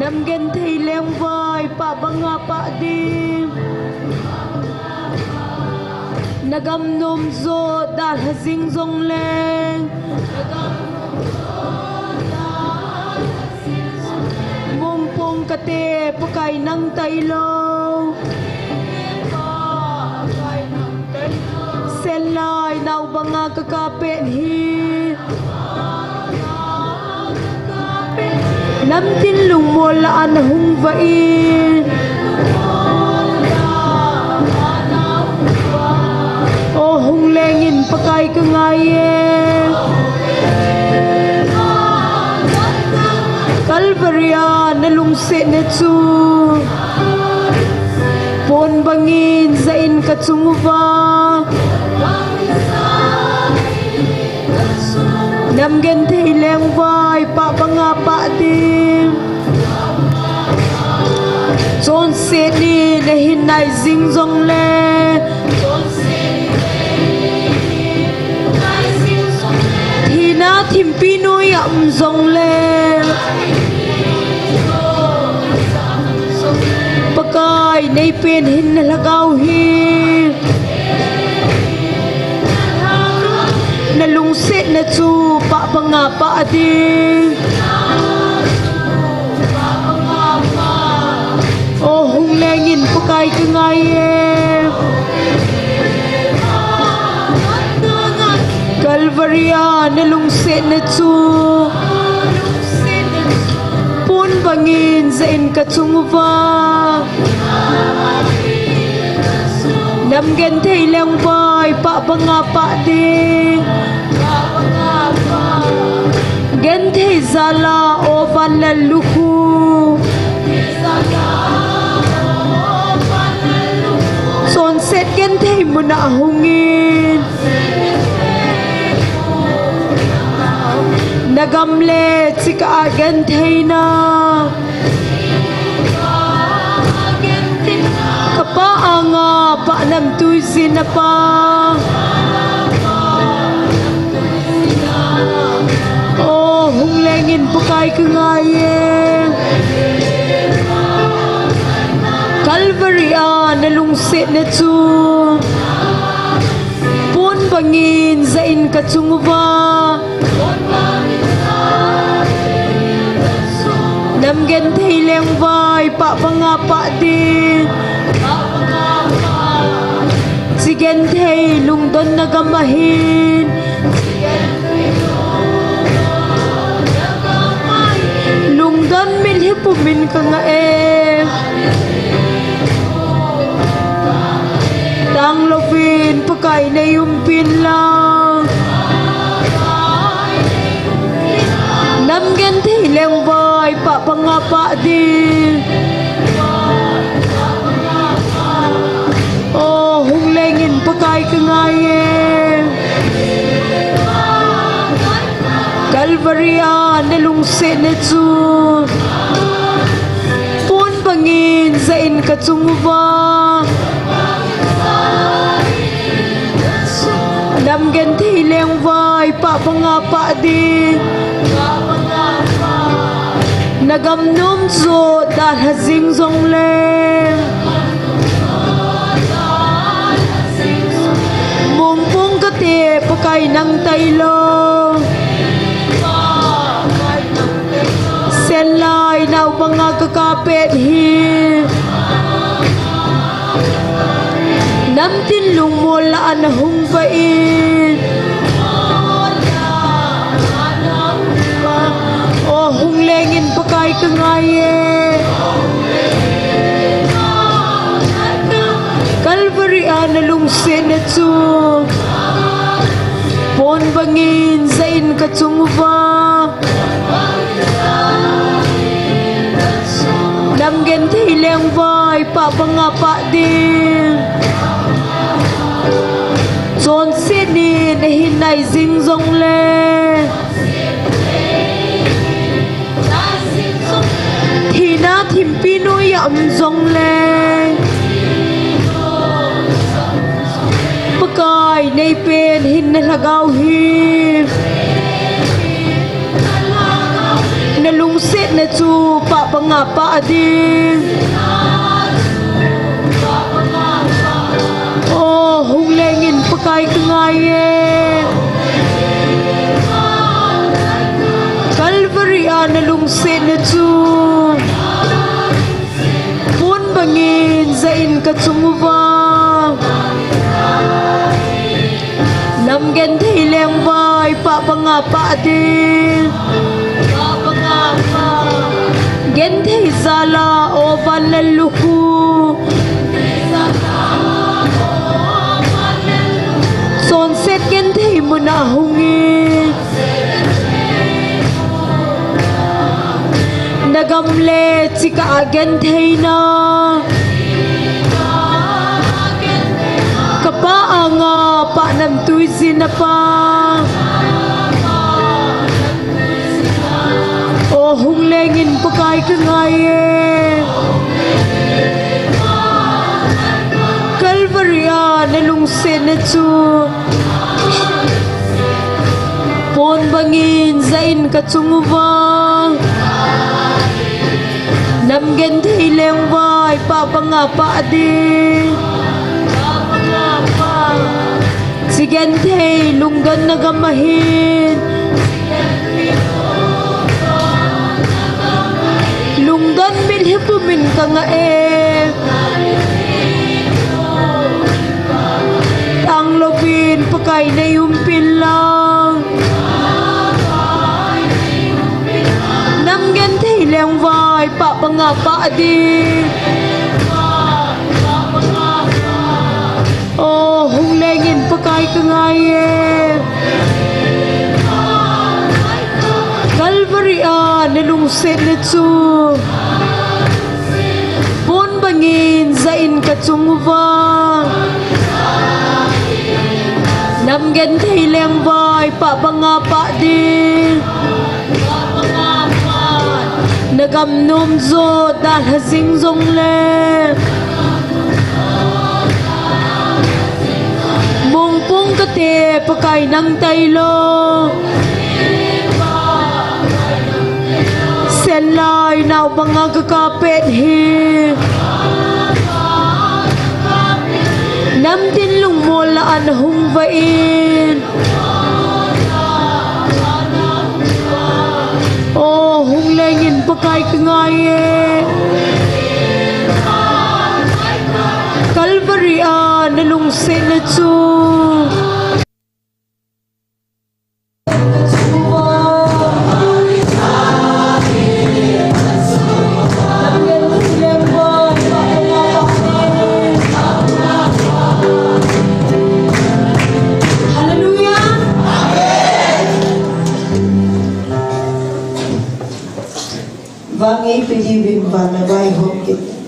Nam gen thei leng vai pa banga pa dim Nagam nom zo dal hazing zong leng Mong pong kate pakai nang tai lo Sen lai nau banga kakapen hi Nam tin lung mo la an hung vai O hung lengin pakai ka ngaye Kalvaria na lungse na chu Pon bangin zain ka chunguwa Nam gen thei leng vai pa banga pa dim Chon se ni na hin nai zing zong le Thi na thim pi noi am zong le Pakai nei pen hin na lagaw hi Na lungse na chu pa banga pa dim O hung lengin pakai ka ngaye Kalvaria na lungse na chu Pun bangin zain ka chunguwa Nam gen thei leng vai pa banga pa dim Gen thei zala o van na luku Son set gen thei muna hungin Nagamle chika gen thei na Kapa anga pa nam tui sinapa Oh hung lengin pakai ka ngaye Kalvaria na lungse na chu Pun bangin zain ka chunguwa Nam gen thei leng vai pa banga pa din Si gen thei lung don nagamahin Lung don min hipumin ka nga Tang lovin pakai na yumpin lang Nam gen thei leng vai pa banga pa din Oh hung lengin pakai ka ngaye Kalvaria na lungse na chu Pun bangin zain ka chunguwa Nam gen thei leng vai pa banga pa din Nagam nom zo dal hazing zong leng Mong pong kate pakai nang tai lo Sen lai nau banga kakapet hi Nam tin lung mo la an hung vai Oh hung lengin pakai ka ngaye Kalvaria na lungse na chu Pon bangin zain ka chunguwa Nam gen thei leng vai pa banga pa din Chon se ni na hin nai zing zong le Thi na thim pi noi am zong le Pakai nei pen hin na lagaw hi na lungsit na tu pa pangapa din. Oh hunglengin pakai kengaye Calvary na lungsit na tu pun bangin zain katsumuba Namgen thay leng bay pa pangapa din Gen thay zala o banaluku Sunset gen thay mo na hungit Nagamlet si kaagen thay na Kapaanga pa nam tuy sinapa O hunglengin pakai kengaye Calvary na lungsin na tu Pon bangin zain katsungubang Namgen thay leng bay papangapa din Sigen thay lunggan nagamahin Lunggan milhipumin ka nga Ang lobin pakay na yumpin lang Namgen thay leng bay papangapa din Oh hunglengin pakay kengaye Calvary nalungsit na tu pun bangin zain katsumuba Namgen thay leng bay papangapa din Nagamnom zo dal hasing zong le Mungpung kate pakay ng taylo Selay na mga kakapit hi Namtin lungmolaan hungvain Oh hunglengin pakay kengaye Calvary nalungsin na tu Vangi pijibin bana bai hokit.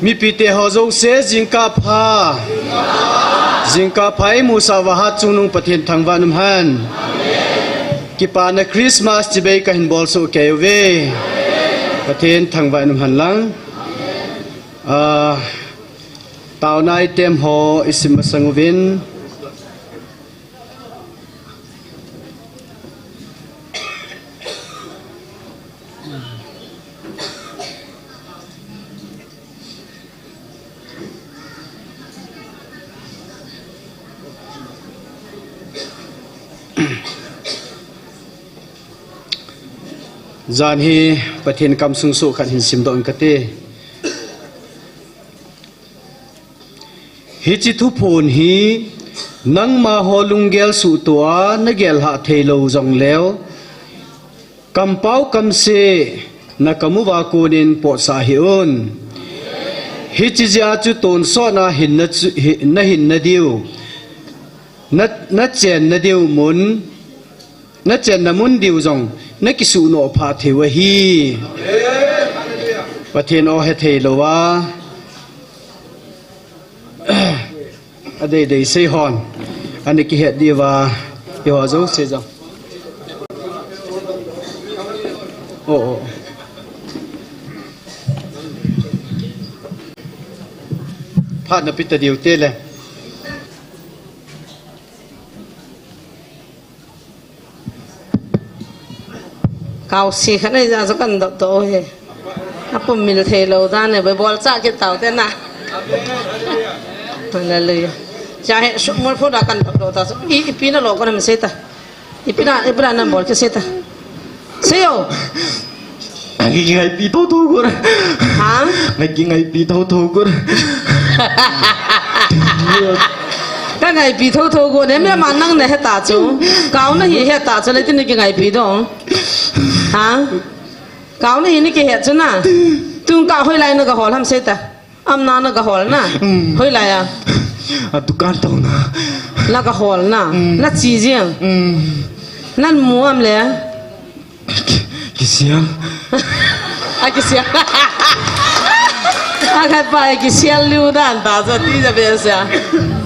มีปีเตหอจงเสจิงกาพาจิงกาไพมูสาวาฮัดจุงนุงประเทศทางวานุมฮันกิปานะคริสต์มาสจิเบยกันบอลสุเกเวประเทศทางวานุมฮันลังตาวนายเต็มหออิสิมสังวินจานฮีประเทศกำสุงสุขันหินสิมดอนกเตฮิจิทุพูนฮีนังมาฮอลุงเกลสุตัวนเกลหะเทโลจงแล้วกำเป้ากำเซนักมุวากูนินปอสาฮิอุนฮิจิจาจุตนซ้อนาหินนหินนดิวนัดเจนนดิวมุนนัดเจนนมุนดิวจงนักสุโนพาเทวฮีประเทศโอเฮเทโลวาอเดย์เซฮอนอันนี้กิเหตุดีว่าเดี๋ยวจะเสียจังโอ้พาดนับปิดเดียวเต้เลยเกาสีขันนี้จะสักกันดอกโตเฮถ้าผมมีเทโลด้านเนี่ยไปบอลจ้าคิดเต่าเต้นนะนั่นเลยจะให้สมมติพูดกันดอกโตตาอีปีน่ะหลอกกันไม่เสร็จอีปีน่ะนั่นบอลก็เสร็จเสียวไงปีเท่าทูกูนะฮะไงปีเท่าทูกูนะก็ไงปีเท่ากูเนี่ยไม่มานั่งในเหตุการณ์จูเกาเนี่ยเหตุการณ์เลยที่นี่ไงปีดงฮะเกาเนี่ยนี่เหตุจูน่ะจุงเกาเฮ้ยไรนึกกับหอทำเสร็จอำนาจนึกกับหอน่ะเฮ้ยไรอ่ะตุการเท่านะแล้วก็หอน่ะแล้วจีเจียงนั่นมัวมเลยกิเซียงกิเซียง看把给先榴弹打着地这边是，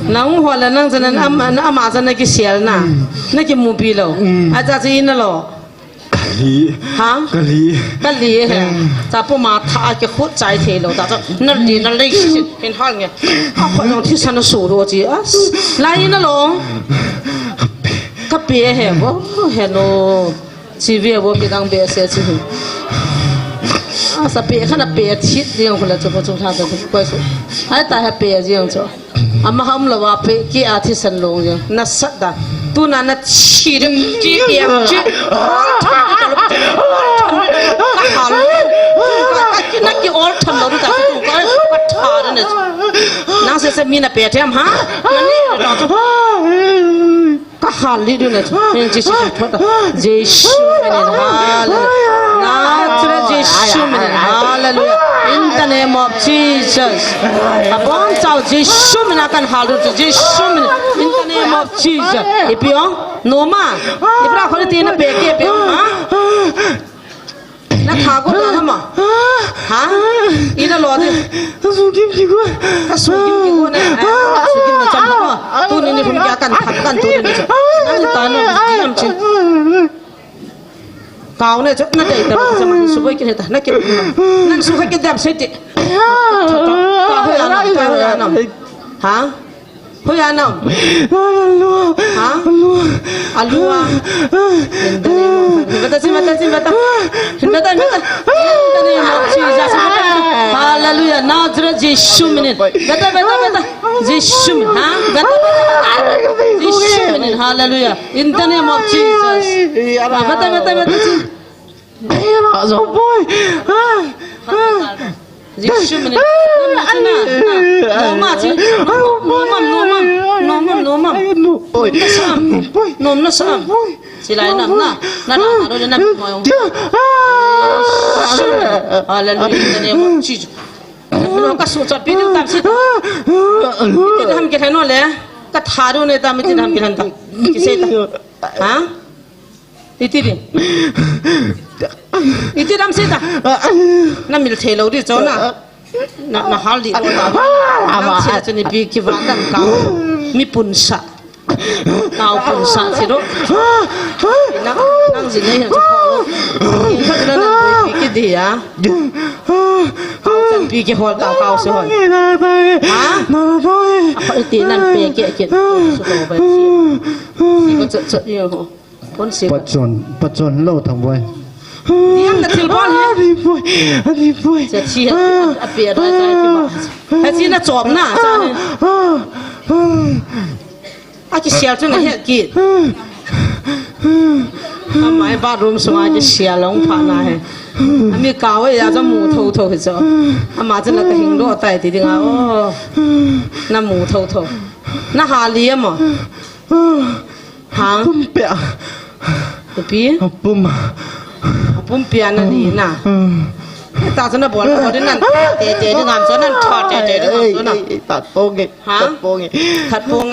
那我后来弄着那阿妈着那个先呐，那个木皮喽，咋子那喽？哈？咖喱嘿，咋不嘛他给活在地喽？咋着那里那累死，很好个，啊，好像天上的手罗子啊，来那喽？他别嘿不，嘿喽，这边我给当别些子。สเปียขนาดเปียชิดเรื่องคนละจะพูดถึงทางแต่ทุกคนสุดให้ตายให้เปียเรื่องจ้ะอามาห้ามละว่าเปียกี่อาทิตย์สันลงยังนัดสัตว์ตัวนั้นนัดชีดจีเอียจีนักกี่ออลทันเราดูแต่ตัวก็วัดทาร์เนี่ยนั่งเสียมีน่ะเปียเทียมฮะนั่นนี่เราจะก็ฮัลลีดูเนี่ยยังจีชิดพัดเจชูมันฮาลน่าจะเจชูมันฮาเลลูยา in the name of Jesus อาบอนเจ้าเจชูมันกันฮาลูเจชูมัน in the name of Jesus อีพี่อ๋อโนมาอีพระคนที่น่ะเปียกี่เปียฮะนักข่าวก็เดินทำไมฮะอีนั่นหลอดเลยสุกิมกี่คนเนี่ยสุกิมเนี่ยจำได้ป่ะตัวนี้ผมอยากกันทับกันตัวนี้จ้ะนั่นตาเนี่ยดีจริงเก่าเนี่ยจะนั่นเด็กแต่จะมันสุขกินเหตุนั่นกินนั่นสุขกินแบบเสร็จตาเฮียน้ำฮะเฮียน้ำฮะalu hallelujah Nazareth Jesus minute beta Jesus ha Jesus minute hallelujah in the name of Jesus beta so boy Jesus minute no mom no sam sila nam na aro na mo hallelujah in the name of Jesus no ka so cha pi ni tam si kita ham ke no le ka tharu ne tam ti ham ke han ta kise ta ha iti ri itu dam sih dah. Na mil thelo di chỗ na. Na hal di chỗ dah. Nam sih tu ni pi kibat dam kau. Mi punsa. Kau punsa sih tu. Nang sih ni yang cakap. Ini kan nak pi ke dia. Kau jangan pi ke hal kau sih hal. Ha? Apa itu nan pi ke suka bersi. Sih kau cak dia ho. Pun sih. Bắt chọn lâu thằng boy. Diam dah telefon ni. Đi boy. Jadi apa dah saya cuba. Hati nak jom na, sana. Aku sial tu nak hekit. Amai bathroom semua je sial long pana hai. Ami kau ya tu mu thau hizo. Ama tu nak hindu atai di dengar. Oh, na mu thau. Na hali ama. Hang. Pumpa. Tapi. Pum piana ni na. Ta sana bola bola nan. Te dengan sana thot te dengan sana. Tạt bông nghe. Hả? Tạt bông nghe. Thật buông.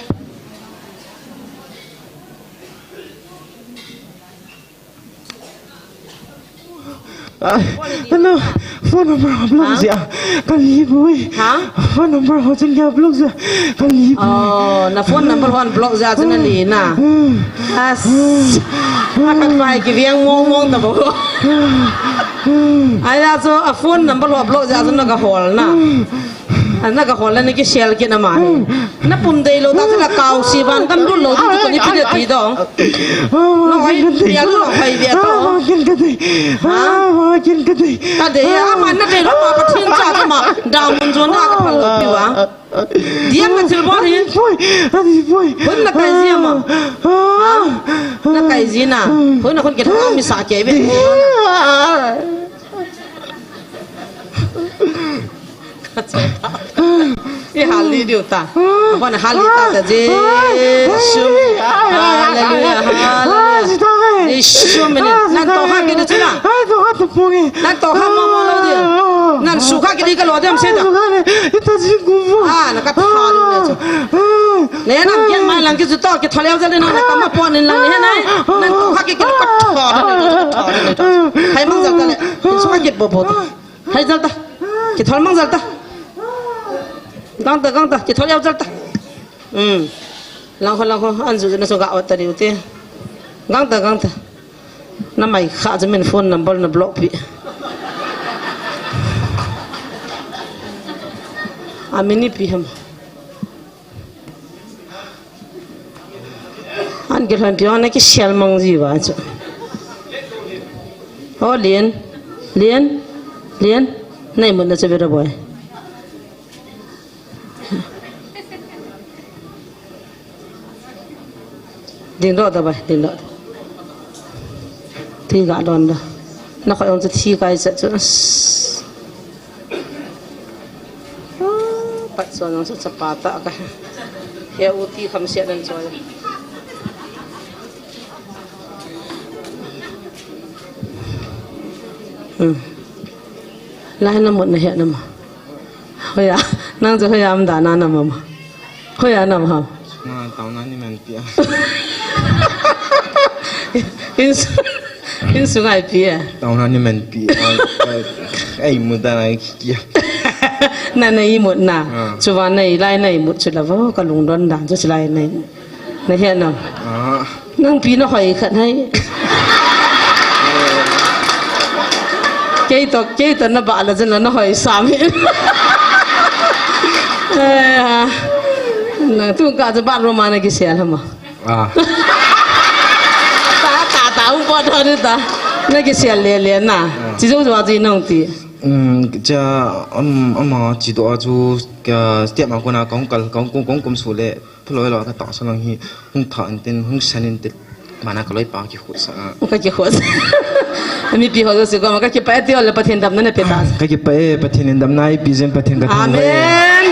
Hello, phone number of blogs ya. Kali boy. Hả? Phone number of chân ya blogs ya. Kali. Oh, na phone number one block ra sana ni na. As. Akan mai ki viang mong ta bo. Ai ra so a phone number one block ra sana ka hol na. Ana ka hol na ki shell ki na ma. Na pum dei lo ta la kau si ban kan du lo tu ko ni pi ti dong. No ai ya lo hai dia to. Makin gede. Makin gede. Ada ya aman na dei lo ma pa thin cha ka ma. Da mun zo na ka phal lo pi wa. Diam na telefon ni. Boy. Pun na kai zia ma. Na kai zina. Pun na kon ke thang mi sa ke be. Ini hali dia ta. Apa nak hali ta saja. Haleluya, haleluya. Yesus meni. Nan toha kita cina. Nan toha mama lo dia. Nan suka kita kalau dia mesti dah. Itu singgung. Nak kata halu ni. Lepas nan yang main lagi tu kita thaliau jadi nan kamu puan ni lang ni nai. Nan toha kita kata. Hai mang jal tak? Suka kita bobot. Hai jal tak? Kita thal mang jal tak? Gang ta kita lihat jal ta lang kho anju na so ga awat tadi uti gang ta namai kha jamin phone number na block pi amini pi ham an gelhan pi ona ki shell mang ji wa chu oh lien nai mun na chabera boy Ding dot dah, ding dot. Tiga don dah. Nak kau yang tu kai saja. Pat soal yang cepat tak kah? Ya uti khamsiat dan soal. Lain nama nak ya nama. Hoya, nang tu hoya amda nana mama. Hoya nama. Tahun ni mempia. In sungai pia. Tahun ni mempia. Muda lagi kia. Nana imut na. Cuba nai lai nai imut sudah. Oh kalau don dah, jadi lai nai. Nai hian nam. Nang pi nak hoi kat nai. Kita nak bala jelah nak hoi sami. Nah, tu kau cepat rumah nak kisian sama. Tak tahu pada hari ta. Nak kisian le na. Cium cuma cium nanti. Amma jitu aju setiap aku nak kong sule. Peloi lah tak senang hi. Hung tak enten, hung sanin tet. Mana kalau ipa ki khus. Muka ki khus. Kami pi khus juga. Maka ki pai tiada lepas hendam nana petas. Kaki pai patin hendam nai bizem patin kata. Amin.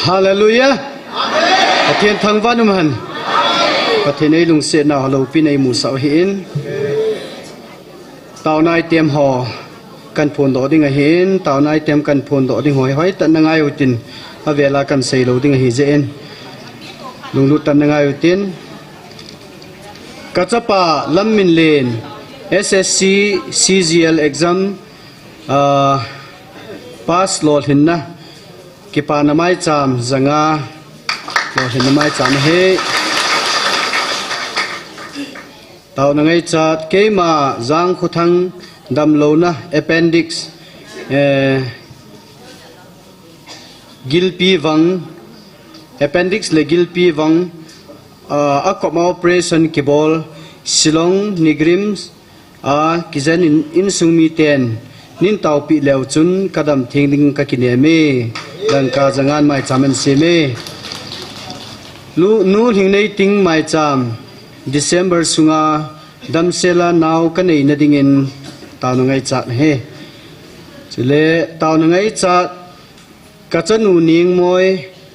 Hallelujah. Amen. Atin thangvan man. pathenei lung se na lo pi nei mu sau hin tàu nai tiêm hò cần phun đổ đi ngay hin tàu nai tiêm cần phun đổ đi hỏi hỏi tận ngay ưu tiên à về là cần xây lâu đi ngay dễ lung lút tận ngay ưu tiên các chấp pa lâm min lên SSC CGL exam pass lol hin na kipa na mai cham zanga lol hin na mai cham he tàu na ngay chat ke ma giang khu thang đam lâu na appendix gilpi vang appendix le gilpi vang akoma operation kibol silong nigrim kizen in sumi ten nin tàu pi leo chun kadam thing ding ka kineme dan ka jangan mai chamen seme nu hing nei ting mai cham December sunga damsela naw kanei na dingin tao na ngay chat he chile tao na ngay chat kachanu ning moi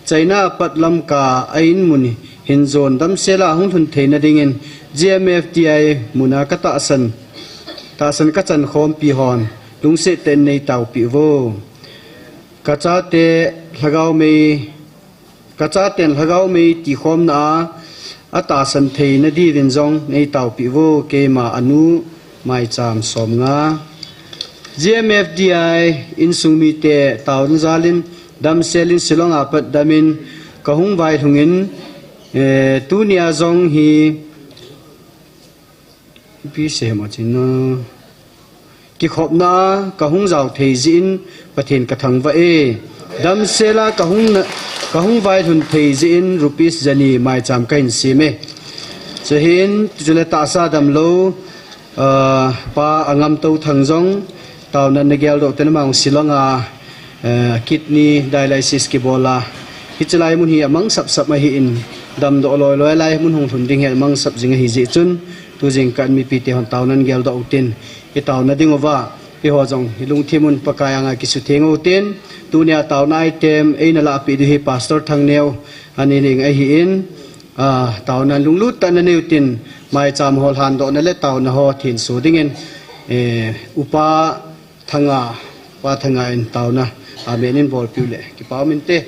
China patlam ka ain muni hinzon damsela hung thun theina dingin GMFTI muna ka ta san kachan khom pi hon lungse ten nei tau pi vo kacha te lhagau mei ti khom na ata san thei na di vin jong nei tau pi vo ke ma anu mai cham som nga GMFDI in sumi te tau zalin dam selin silong apat damin kahung vai thungin tu nia jong hi pi se ma chin no ki khop na kahung jaw thei jin pathin ka thang va e dam sela kahung vai thun thei jin rupees jani mai cham kain sime chahin tule ta sa dam lo pa angam to thang jong tau na negel do ten mang silonga kidney dialysis ki bola hichlai mun hi amang sap ma hi in dam do loi loi lai mun hong thun ding he mang sap jing hi ji chun tu jing kan mi pi te hon tau nan gel do tin e tau na ding ova pi ho jong hilung thimun pakaya nga ki su thengo tin tu nia tau na item e na la pi hi pastor thang neu ani ning a hi in tau na lung lut tan neu tin mai cham hol han do na le tau na ho thin su dingin upa thanga in tau na amenin bol piule ki pau min te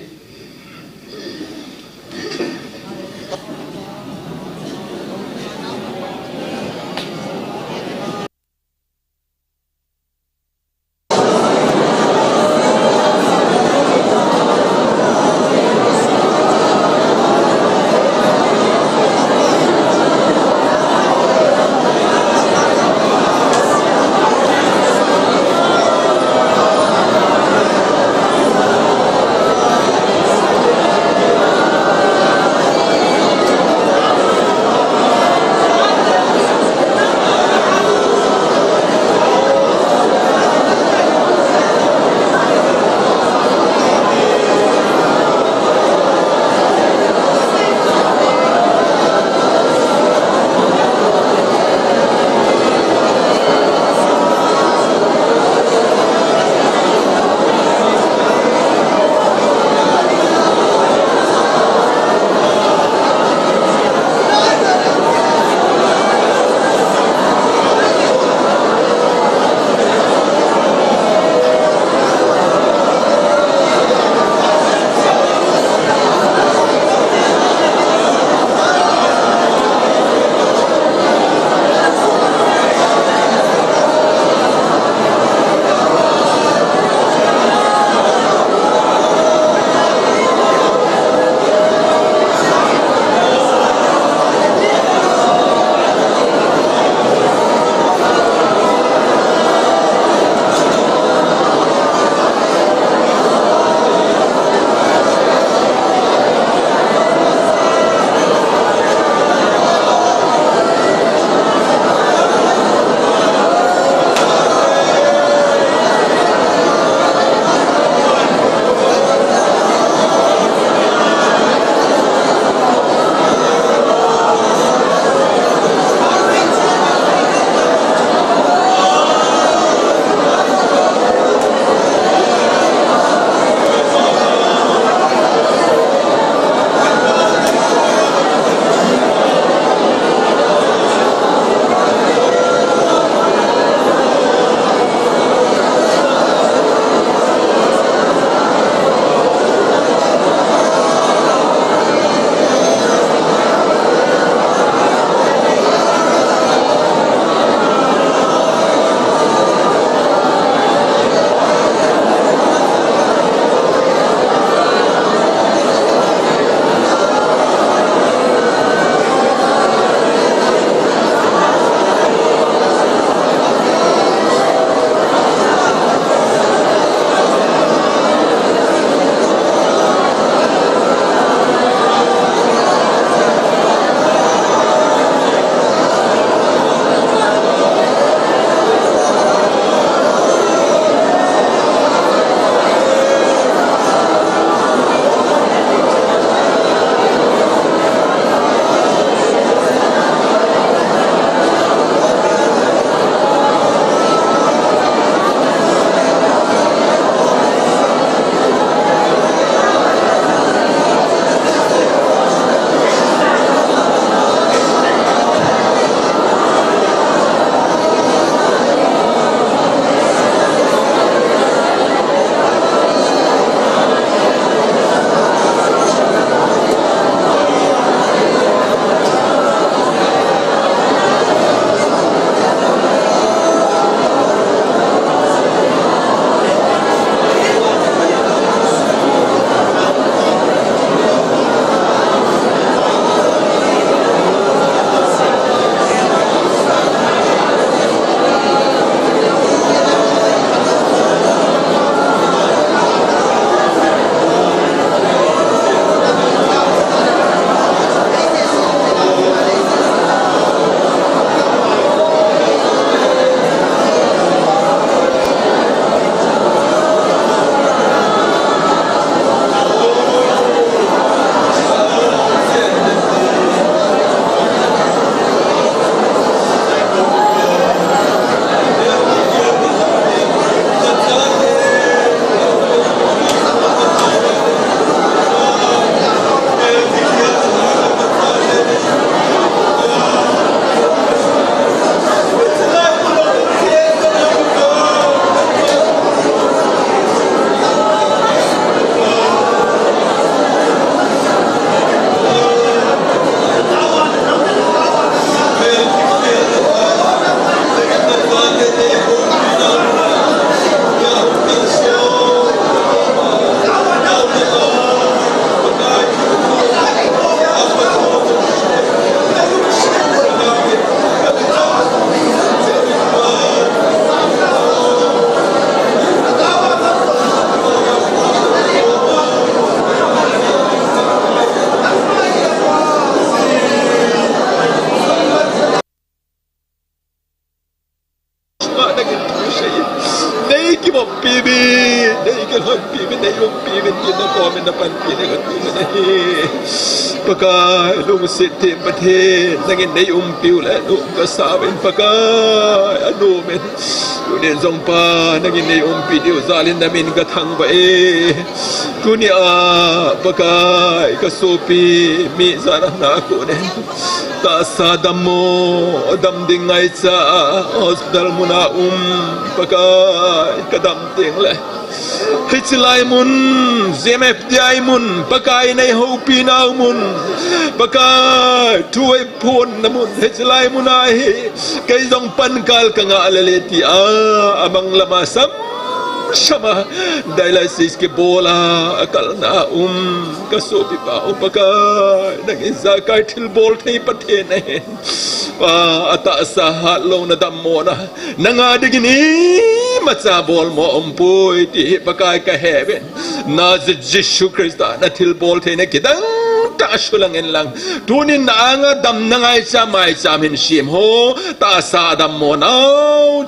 ปากายลุงสิทธิประเทศนักในปิวและลุงก็สาวเป็นปากายอนุเมนกูเดินทรงปานักในปิวซาลินนามินกระทังไปกูนี่ปากายก็สูปีมีสารนากูเดินตาสาดัมโมดัมดิ่งไงจ้าฮอสพิทอลมุนาปากายก็ดัมดิ่งเลยฮิตไลมุนเซมเอฟดีไอมุนปากายในหูปีนาวมุนปากายช่วยพ้นนมุนฮิตไลมุนไอไกจงปันกาลกังอาเลเลติอาบังลามาซัมsama dialysis ke bola akal na kasopi pa upakai naging zakay til bol tay pati na ata sa hatlaw na damo na nangadigini matsabol mo umpoy ti pakay ka heaven na si Jesus Christ na til bol tay na kitang tasulangin lang tunin na nga dam na ngay sa may sa amin siyem ho taasa damo na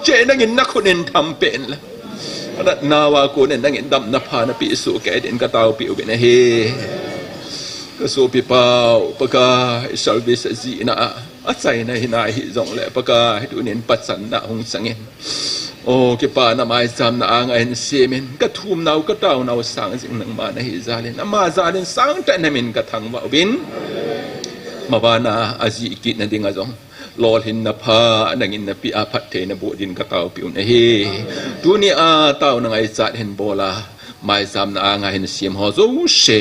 che naging nakunin tampin lang nawa ko na nangin dam na pa na piso kaya din katao piu na he kaso pipaw pagka salve sa zina at say na hinahi zong le pagka tunin patsan na hong sangin o kipa na may sam na angayin simin katum naw kataw naw sang sing nang manahizalin na mazalin sang tanamin katang maubin mabana azi ikit na ding azong Lord hin na pa nangin na pi apat te na budin kataw piu na he dunia tao na ngay sat hin bola mai sam na nga hin sim ho zo she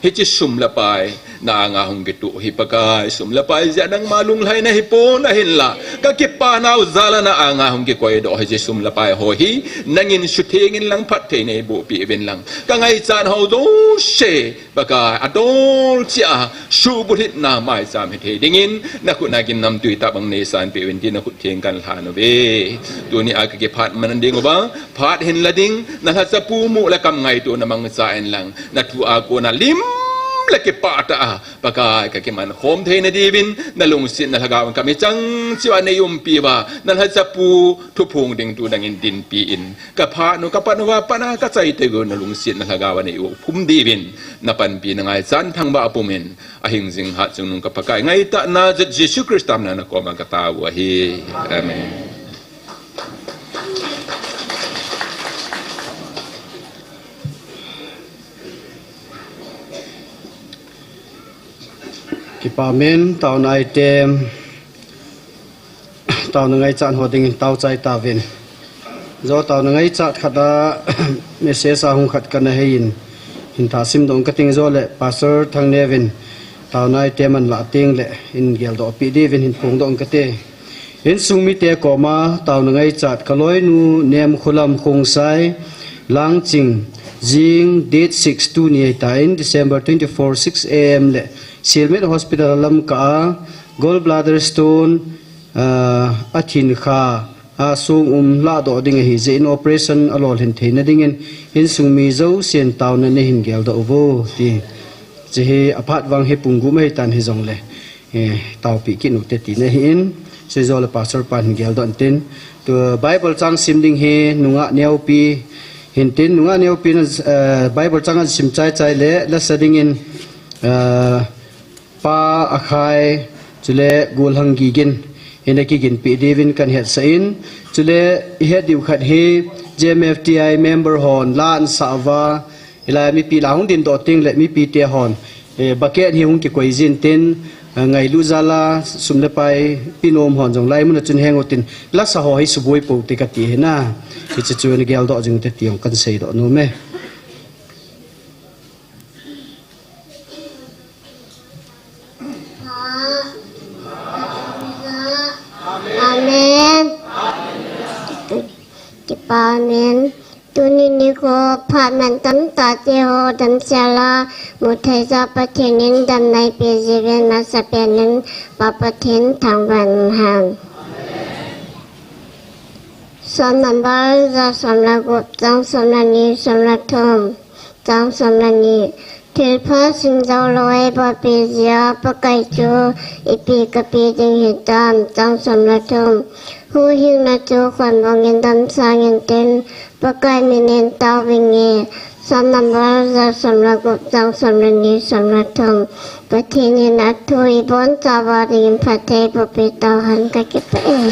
he chi sum la pai na nga hong gitu hi pakai sum la pai ja nang malung lai na hi po na hin la ka ki pa na zala na nga hong ki koi do he chi sum la pai ho hi nangin shootingin lang pat te ne bu pi ben lang ka ngai chan ho zo she pakai adol chia shu bu hit na mai sam he te dingin na ku na kin nam tui ta bang ne san pe wen ti na ku theng kan la no be tu ni a ki phat man ding ba phat hin la ding na ha sa pu mu la kam ngai tu na mang sain lang na tu a ko na lim la ke pa ta pakai ka ke man khom the na divin na lung sin na lagaw ka mi chang chiwa ne yum pi ba na ha sa pu thu phung ding tu dang in din pi in ka pha no ka pa no wa pa na ka chai te go na lung sin na lagaw ne u phum divin na pan pi na ngai chan thang ba apumen a hing jing ha chung nung ka pakai ngai ta na Jesus Christ tam na ko ma ka ta wa hi amen Kipamen tao nai tem tao ngai chan hoding tao chai ta vin zo tao ngai chat khada message a hung khat kan hein hin tha sim dong kating zo le pastor thang nevin tao nai tem an la ting le in gel do pi di vin hin phung dong kate in sung mi te ko ma tao ngai chat kaloi nu nem khulam khong sai lang ching jing date 6 2 ni ta in December 24 6 am le Silmet Hospital lam ka gallbladder stone athin kha sung la do ding hi je in operation alol hin theina dingin in sung mi zo sian taw na ne hin gel do vo ti je he aphat wang he pungu mai tan hi jong le taw pi ki nu te ti na hin se zo le pastor pan gel don tin to Bible chang sim ding he nunga neu pi hin tin nunga neu pi Bible chang sim chai chai le la sading in pa akhai chule gul hangi gin ina ki gin pi divin kan het sain chule he diu khat he JMFTI member hon lan sawa ila mi pi lahung din do ting le mi pi te hon bucket hi hung ki koi jin tin ngai lu zala sumle pai pinom hon jong lai mun chun hengotin la sa ho hi suboi po te ka ti he na ki chu chu ni gel do jing te tiong kan sei do no me Amen. Tuni ni ko phaman tam ta te ho dam sala muthai za pathenin dam nai pe jiven ma sa penin pa pathen thangwan han. Som number za som la go jang som la ni som la thom jang som la ni thil pha sing jaw loi ba pe jia pa kai chu ipi ka pi ding hi tam jang som la thom hu hing na chu kwan wang in dam sang in ten pakai minen tau winge สำนักบ้านจะสำนักกบจังสำนักนี้สำนักทองประเทศนี้นักทุยบนจาวารีมประเทศปปิตาหันกะเก็บเอง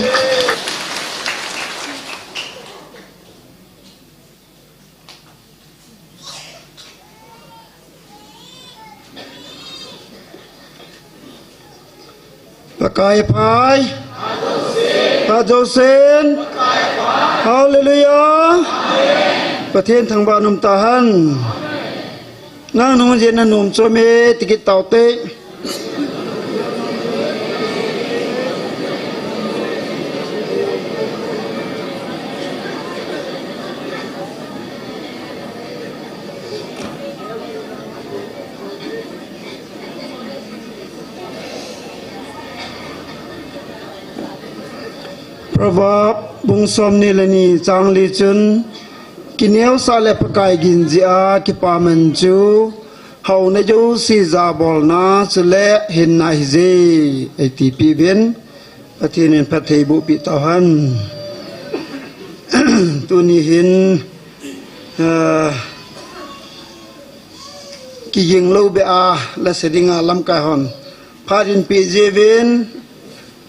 ประกายพายพระโจเซนฮาเลลูยาประเทศทางบ้านนุมตาหันนั่งนุ่มเจนนุ่มโซเมติกิตเต่าเตพระบาปบุงสมนิลนีจางลีจุนกินเอวสาเลปกายกินจีอากิปามันจูเฮาในจูซีซาบอลนาสุเลเห็นนายเจไอทีปีเวนประเทศนี้ประเทศบุปิตาหัน ตัวนี้เห็นกิยิงโลเบอาและเสดิงาลำกายหอนพาดินปีเจเวน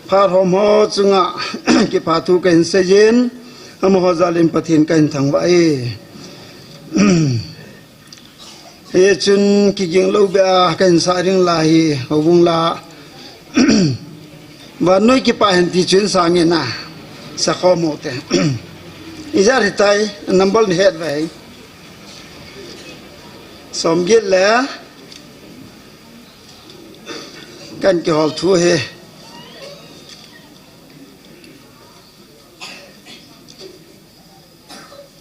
พาหอมหอจุงะ กิพาทุกันเสเจนอมหอซาลิมปะเทนกันทางไว้ เฮจุนกิยิงโลเบอากันสาริงลาฮีหวงลา วันนู้นกิปาเห็นที่จุนสามีนะสักข้อมูลเต อิจาริตัยนับบอลเฮ็ดไว้สมยิดแล้วกันกี่ฮอลทัวเฮ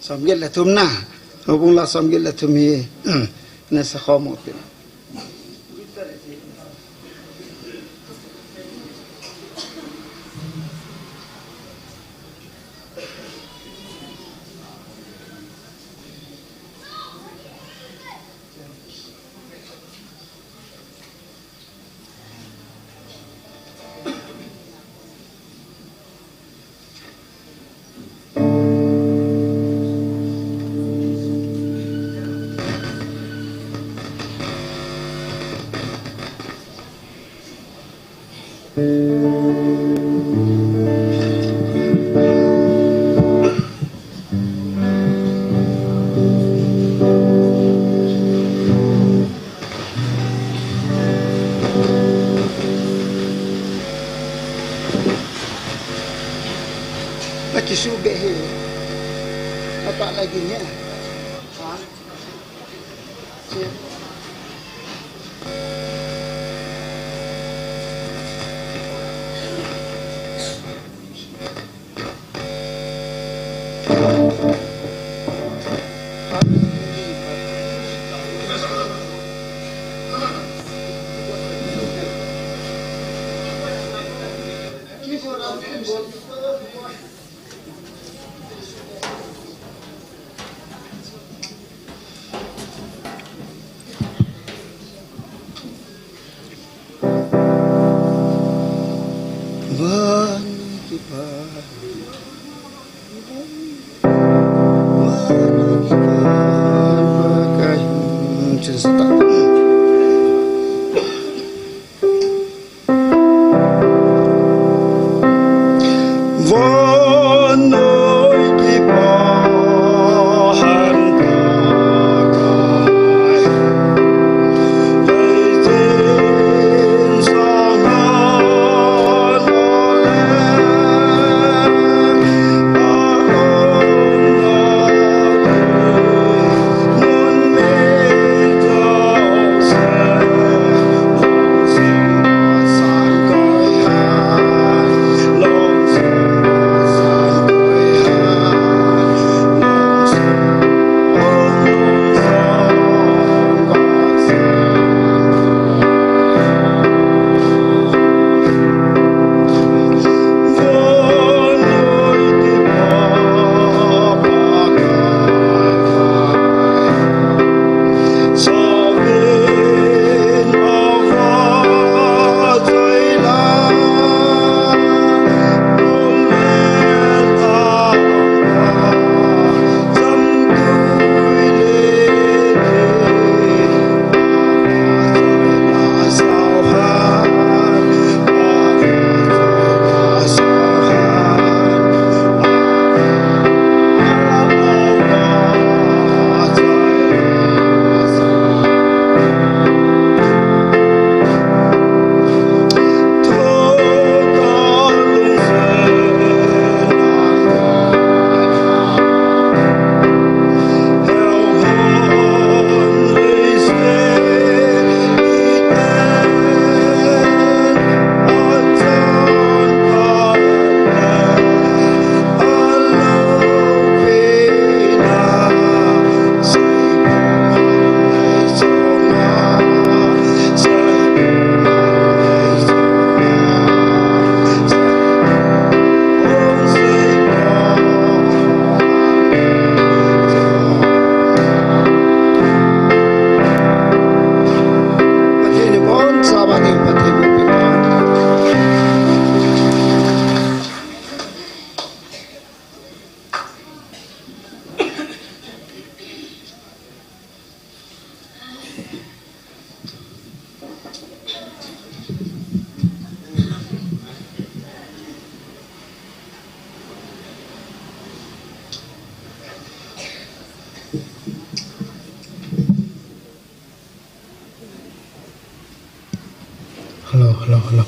สมยิดแล้วทุ่มหน้าเอาบุงละสมยิดแล้วทุ่มเฮนั่นสักข้อมูลเป็นlagi subeh apa lagi nya ha hello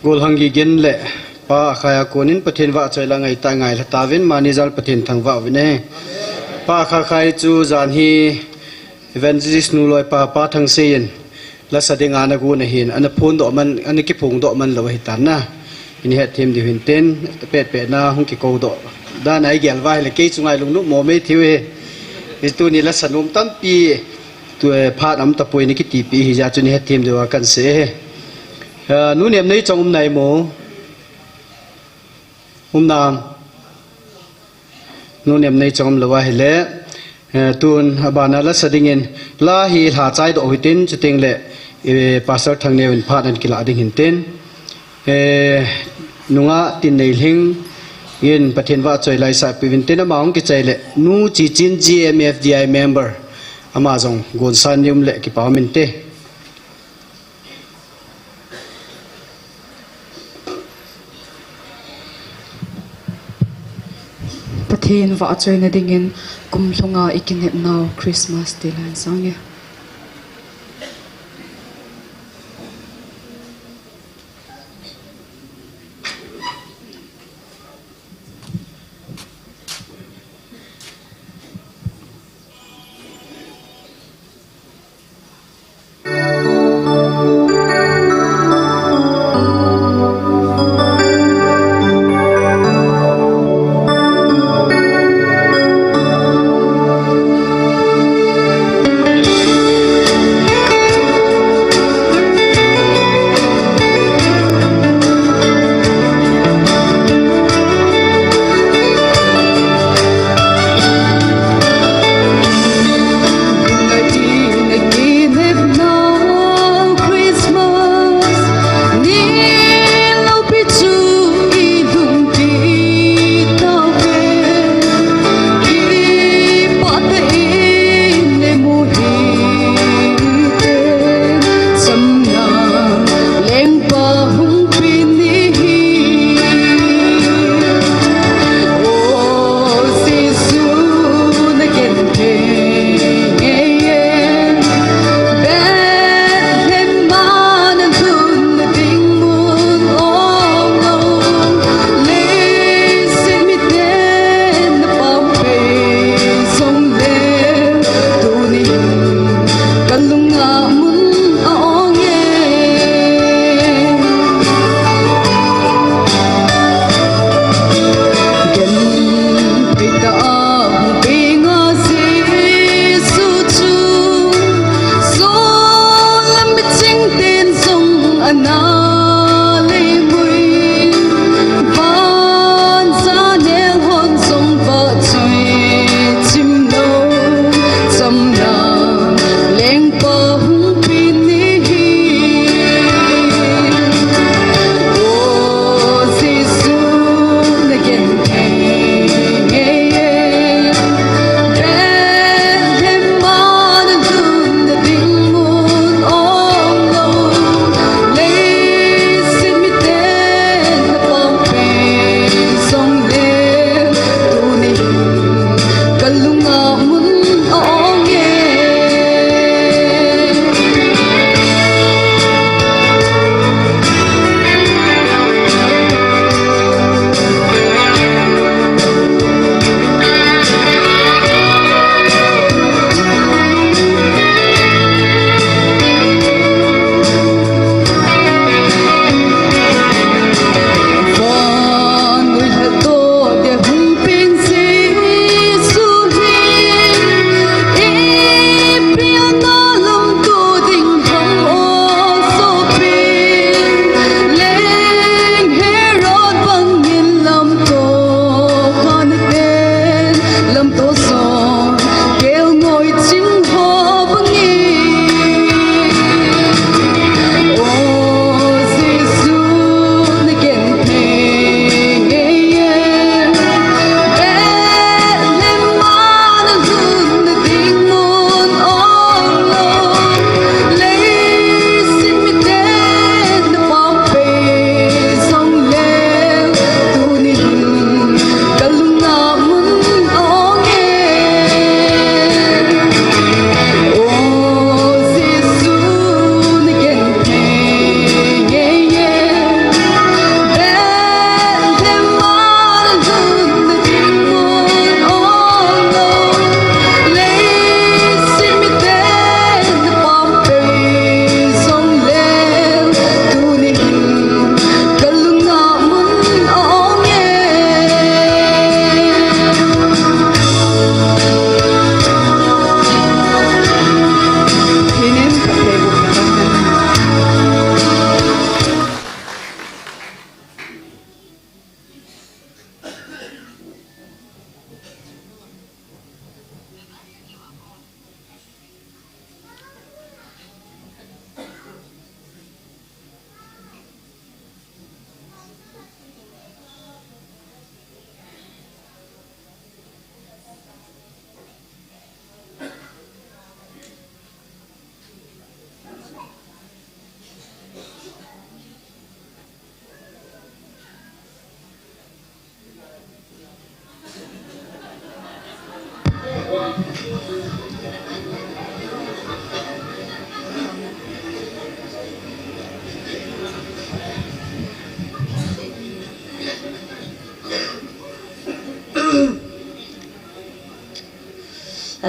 gol hangi gen le pa khaya konin pathin wa chaila ngai ta ngai la tawin manizal pathin thangwa wine pa kha khai chu zan hi evangelist nu loi pa thang sein la sadinga na gu na hin ana phun do man ani ki phung do man lo hi tan na ini het thêm điều hình tên pet pet na hung ki ko do da nai gel vai le ke chungai lung nu mo me thiwe tu ni la sanum tam pi tu phat am ta poi ni ki ti pi hi ja chu ni het thêm de wa kan se nu nem nei chong nai mo nam nu nem nei chong lo wa hele tun abana la sadingin la hi ha chai do hitin chuting le pastor thang ne phat an kila ding hin ten nunga tin nei hing yin pathin wa choi lai sa pivin ten amaung ki chai le nu chi chin GMFDI member amazon gon san yum le ki pamin te pathin wa choi na dingin kumhlunga ikinep now Christmas tilan sange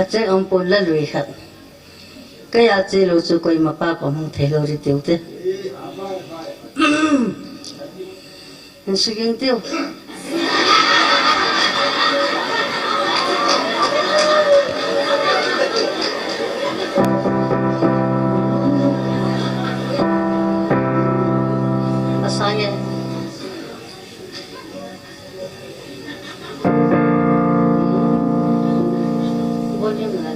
chắc ông bồn là lười khát cái chị lâu chú coi mà ba còn không thấy lâu đi tiêu thế anh suy nghĩ tiêu asalnya boleh mana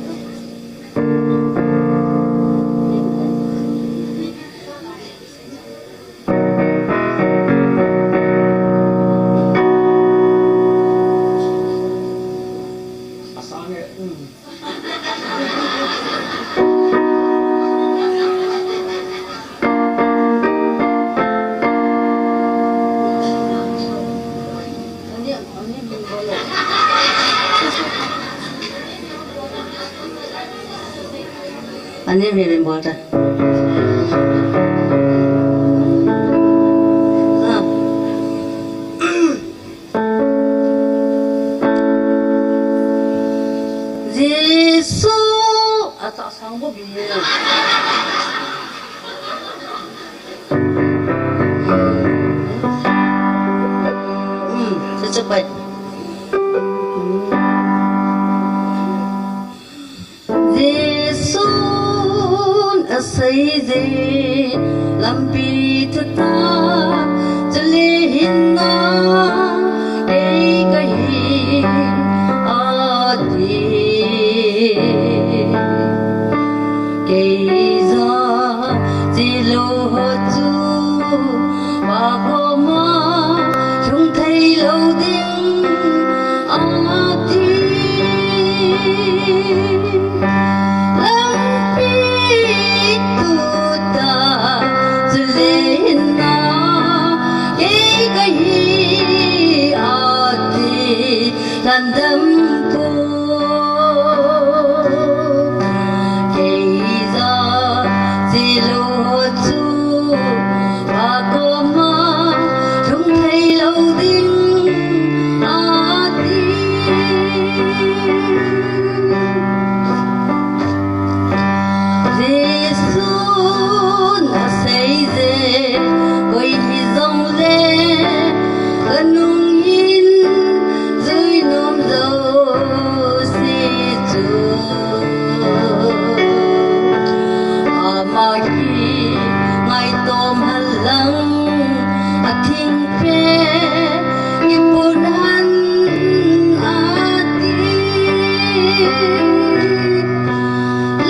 anh em về bỏ ra Giêsu tak sanggup dia secepat Giêsu xây dê làm bi thật ta cho lên nó để cái ở đi cái gió chỉ lô chú và cô mà không thấy lâu tiếng ở đi lan đâm cô cây gió chỉ lúa chú và cô mà không thấy lâu tiếng ở đi Giêsu đã xây dê quay dòng lệ nung in dưới nôm dâu si chú mà khi ngày tôm hân lăng thinh phê ipun han ati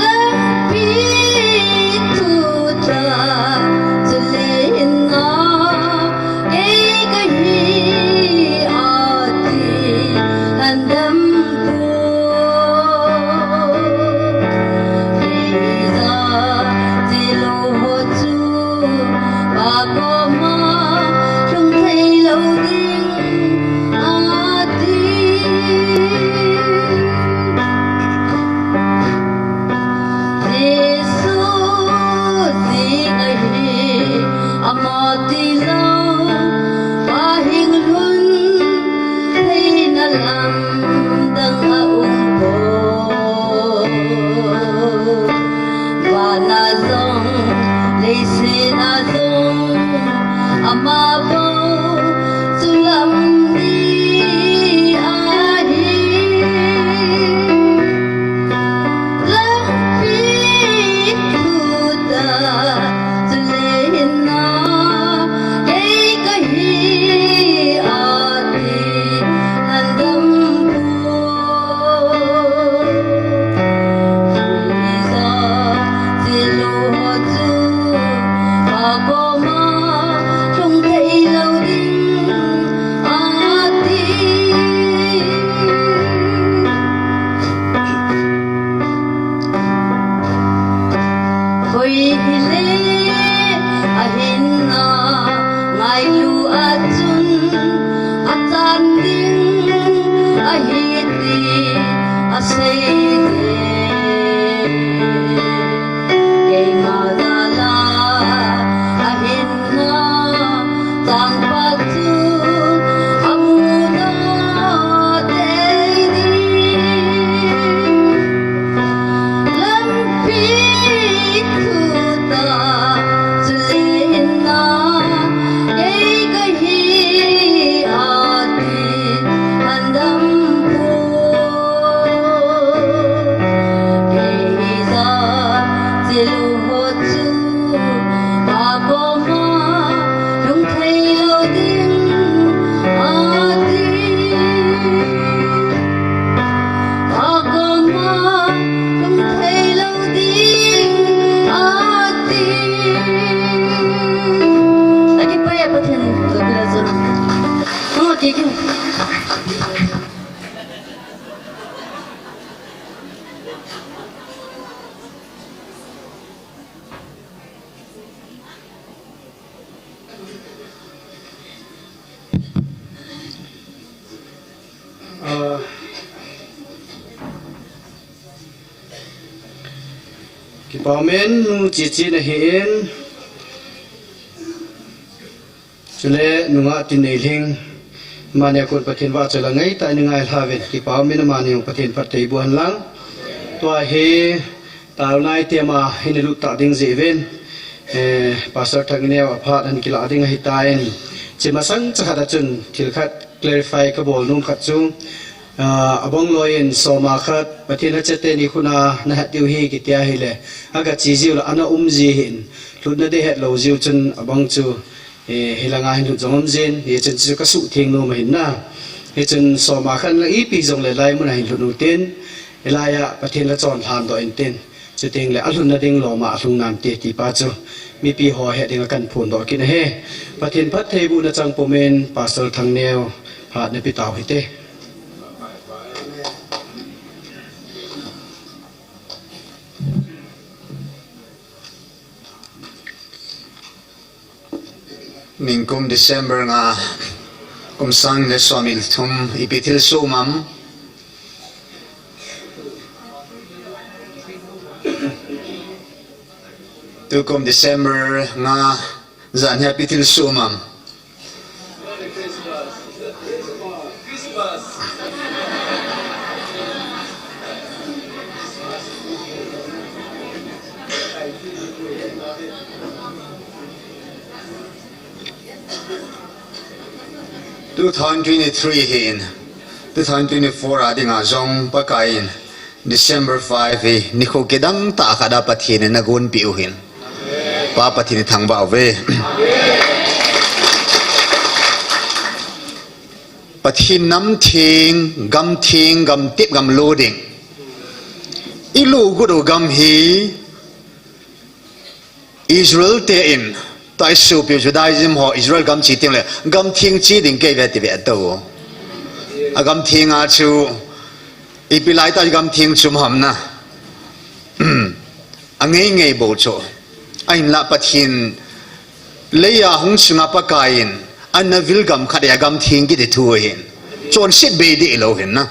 lapi tu ta zulina gahi ati andam ki pa men nu chi chi na hin chule nunga tin nei ling mania kun pathin wa chala ngai ta ni ngai haven ki pa men mani ong pathin patei buan lang to he taw nai te ma hin lu ta ding je ven pastor thang ne wa phat an ki la ding hi taen chi ma sang cha da chun thil khat clarify ka bol num khat chung abong loin so ma khat pathin ha chete ni khuna na tiu hi ki tia hi le aga chi jiu la ana ji hin lu na de het lo jiu chun abong chu hilanga hin jongom jen he chen chu ka su thing no mai na he chen so ma khan la i pi jong le lai mun hin lu ten elaya pathin la chon than do en ten chu ting le alun na ding lo ma hlung nam te ti pa chu mi pi ho he ding kan phun do kin he pathin phat thei bu na chang pomen pastor thang neo phat ne pi taw hi te Ningkum December nga kumsang le somil thum ipitil sumam tukum December nga zan ipitil sumam hin 2024 ading azong pakain December 5 hi nikho kedang ta kada pathin na gun piu hin pa pathin thang ba ve pathin nam thing gam tip gam loading ilu gudo gam hi Israel te in tại sự biểu Judaism họ Israel gam chỉ tiếng là gam thiên chỉ định cái về thì về đâu à gam thiên à chú ipilai tại gam thiên chum ham na anh ngay bộ chỗ anh là bắt hin lấy à hung sunga pakain anh na vil gam khát ya gam thiên cái thì thua hin chọn xếp bê đi lâu hin na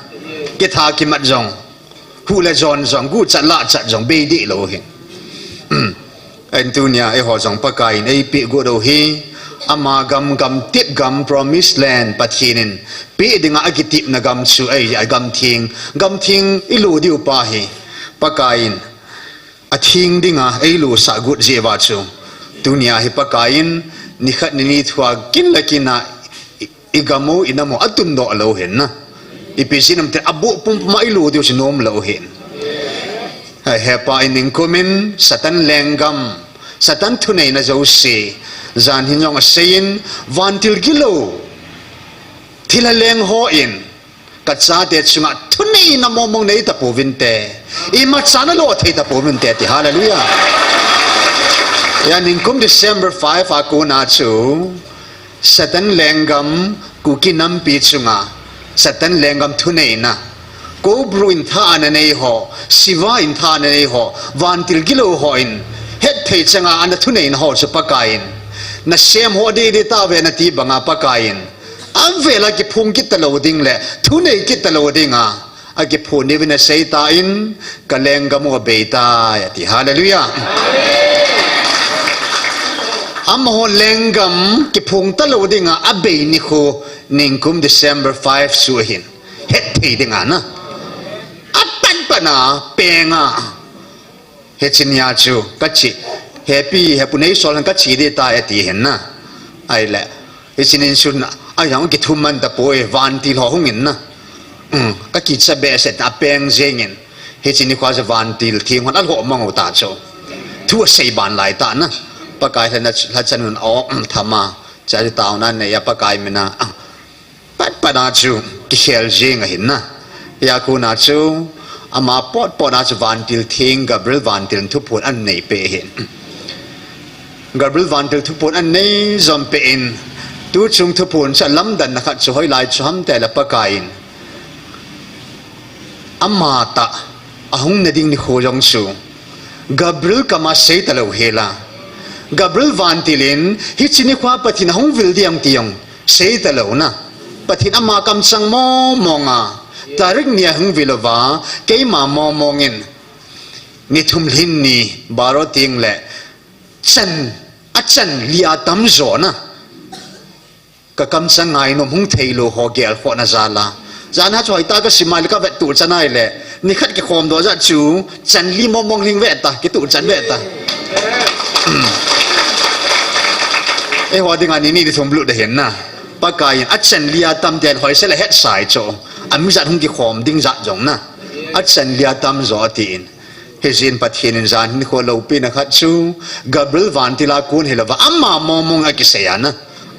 cái thà cái mặt rong hu là rong gu chặt lạ chặt rong bê đi lâu hin anh tu nia ai họ giống pakai nei pi go do hi ama gam tip gam promised land pathinin pi dinga agitip na gam chu ai gam thing ilu diu pa hi pakain a thing dinga ilu sa gut je wa chu dunia hi pakain ni khat ni thwa kin lakina igamo inamo atun do lo hen na ipisinam te abu pum ma ilu diu sinom lo hen hepa ining kumin satan lengam satan thunei na josi zan hinjong sein vantil gilo thila leng ho in kacha te chunga thunei na momong nei ta povinte ima chana lo thei ta povinte ti hallelujah ya ningkum December 5 akuna chu satan lengam kukinam pi chunga satan lengam thunei na ko bru in tha na nei ho siva in tha na nei ho vantil gilo ho in het thei changa an thunei na ho chu pakain na sem ho de ta ve na ti banga pakain an vela ki phung ki talo ding le thunei ki talo dinga a ki phun ni na sei ta in kalengam mo beita ya ti hallelujah am ho lengam ki phung talo dinga a be ni kho ningkum December 5 su hin het thei dinga na na penga hechinya chu kachi happy nei solan kachi de ta ati hen na ai la hechinin sun ayang ki thuman ta poe van ti ho hungin na ka ki cha be set a peng jengin hechini kwa za van til thing hon al ho mango ta cho thu sei ban lai ta na pakai thana chanun o thama cha ta na ne ya pakai mina pat pada chu ki khel jeng hin na ya ku na chu ama pot na vantil thing Gabriel vantil thu pun an nei pe hin Gabriel vantil thu pun an nei zom pe in tu chung thu pun cha lam dan na khat choi lai cham te la pakain ama ta ahung na ding ni khojong chu Gabriel kama sei ta lo hela Gabriel vantilin hi chini khwa pathin hong vil diam tiang sei ta lo na pathin ama kam sang mo monga tarik nia hung vilova ke ma mo mongin ni thum lin ni baro ting le chan a chan lia tam zo na ka kam sang ngai no hung thei lo ho gel kho na zala zana choi ta ka simal ka vet tu chanai le ni khat ke khom do za chu chan li mo mong ling vet ta ki tu chan vet ta e ho ding ani ni di thum blu de hen na pa kai a chan lia tam den hoi se le het sai cho am za hung ki khom ding za jong na a chan lia tam zo tin hezin pathin in zan ni kho lo pi na khat chu gabriel van tila kun helova amma mo mong a ki se ya na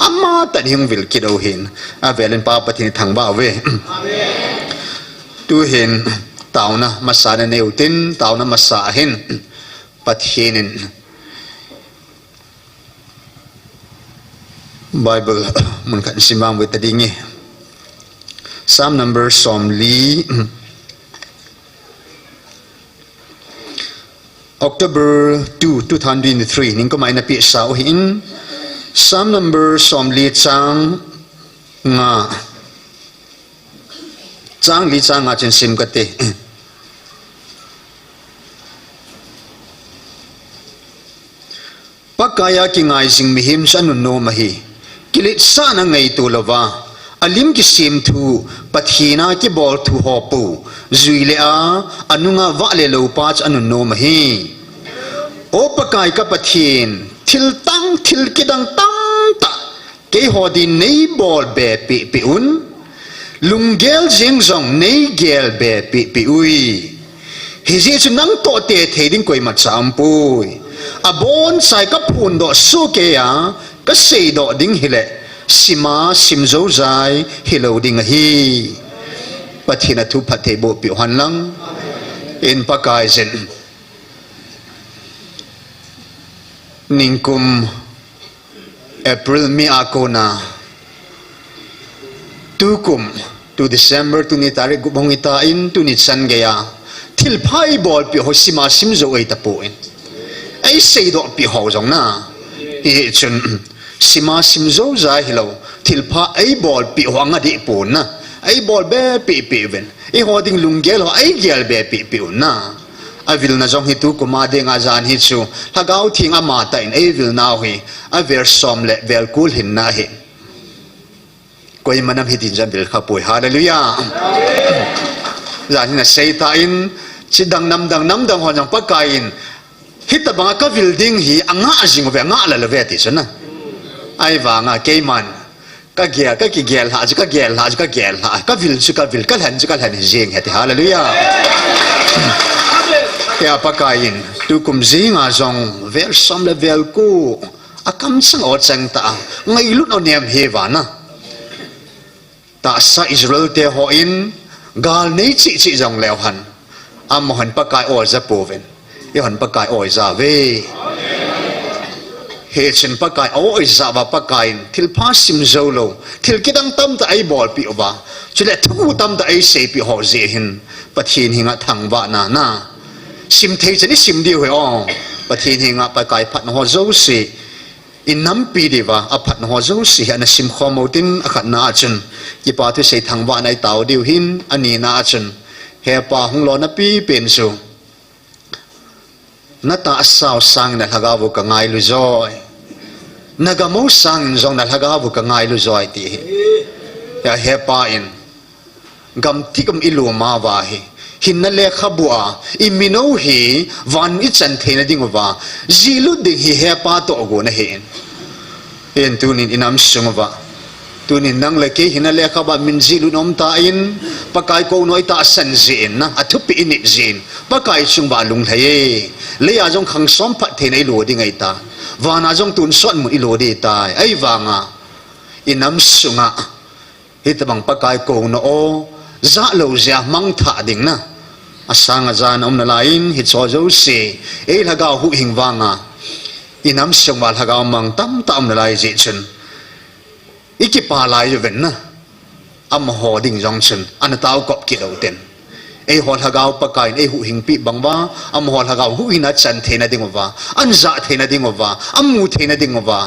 amma tan hing vil ki do hin a velen pa pathin thang ba we tu hin tauna masana neutin tauna masa hin pathinin Bible mun kan simbang we tadingi Psalm number Psalm li October 2, 2003 ning ko mai na pi sao hin Psalm number Psalm li chang li chang nga chen sim kate pakaya ki ngai sing mi him san no mahi kilit sa na ngai tu lova alim ki sim thu pathina ki bol thu hopu zuile a anunga wa le lo pach anu no mahi o pakai ka pathin thil tang thil kidang tam ta ke hodi nei bol be pi pi un lungel jing zong nei gel be pi pi ui hizi chu nang to te theding koi ma champui abon sai ka phun do su ke ya ka sei do ding hile sima simzo zai hilo ding hi pathina thu phathe bo pi han lang in pakai zen ningkum April mi akona tukum to December tu ni tarik gubong ita in tu ni san gaya thil phai bol pi hosima simzo ai tapuin ai sei do pi ho jong na hi chun sima simzo za hilo thil pha ai bol pi hwanga di pun na ai bol be pi pi ven e hoding lungel ho ai gel be pi pi na avil na jong hitu kuma de nga jan hi chu hagau thing ama ta in avil now hi a ver som le vel kul hin na hi koi manam hitin jan bil kha poi hallelujah jan na sei ta in chidang nam dang ho jang pakain hita banga ka building hi anga ajing ve nga la ve ti chana ai wa nga keiman ka gel ka ki gel ha ka gel ha ka gel ha ka vil chu ka vil ka han jing heti hallelujah ya pakain tu kum zinga zong vel som le vel ku akam sang o chang ta ngai lut no nem he wa na ta sa Israel te ho in gal nei chi zong lew han am han pakai o za poven i han pakai o za ve he chen pakai o za ba pakai thil pha sim zolo thil kidang tam ta ai bol pi ba chule thu tam ta ai se pi ho je hin pathin hinga thang ba na sim thei chani sim di hoi ong pathin hinga pakai phat no zo si in nam pi di wa a phat no zo si ana sim khomotin a khat na chun ki pa thu sei thang ba nai taw diu hin ani na chun he pa hung lo na pi pen su na ta sao sang na hagavu ka ngai lu zoi nagamo sang zong na hagavu ka ngai lu zoi ti ya he pa in gam tikam ilu ma wa hi hin na le khabua imino hi van I chan theina ding wa zilu ding hi he pa to go na hen en tunin inam sungwa tunin nang le ke hin na le khaba min zilu nom ta in pakai ko noi ta san zin na athupi in zin pakai sung ba lung thaye le ya jong khang som phat the nei lo ding ai ta wana jong tun son mu I lo de ta ai wanga inam sunga hitabang pakai ko no o za lo zia mang tha ding na asanga jan om na lain hi cho jo se e laga hu hing wanga inam sung wal haga mang tam na lai ji chen iki pa lai jo ven na am ho ding jong chen an taw kop ki do ten e hol hagaw pakain e hu hing pi bangwa am hol hagaw hu ina chan thena ding wa an za thena ding wa am mu thena ding wa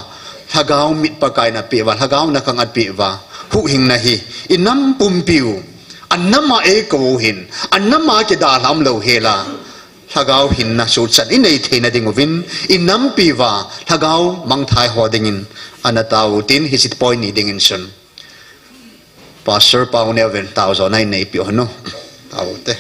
hagaw mit pakai na pi wa hagaw na kang at pi wa hu hing na hi inam pum piu annama e ko hin annama ke da lam lo hela lagau hin na su chan in ei theina dingovin in nam piwa lagau mang thai hodingin anatau tin hisit point ni dingin sun pastor paune ven tau zo nai nei pi hono tau te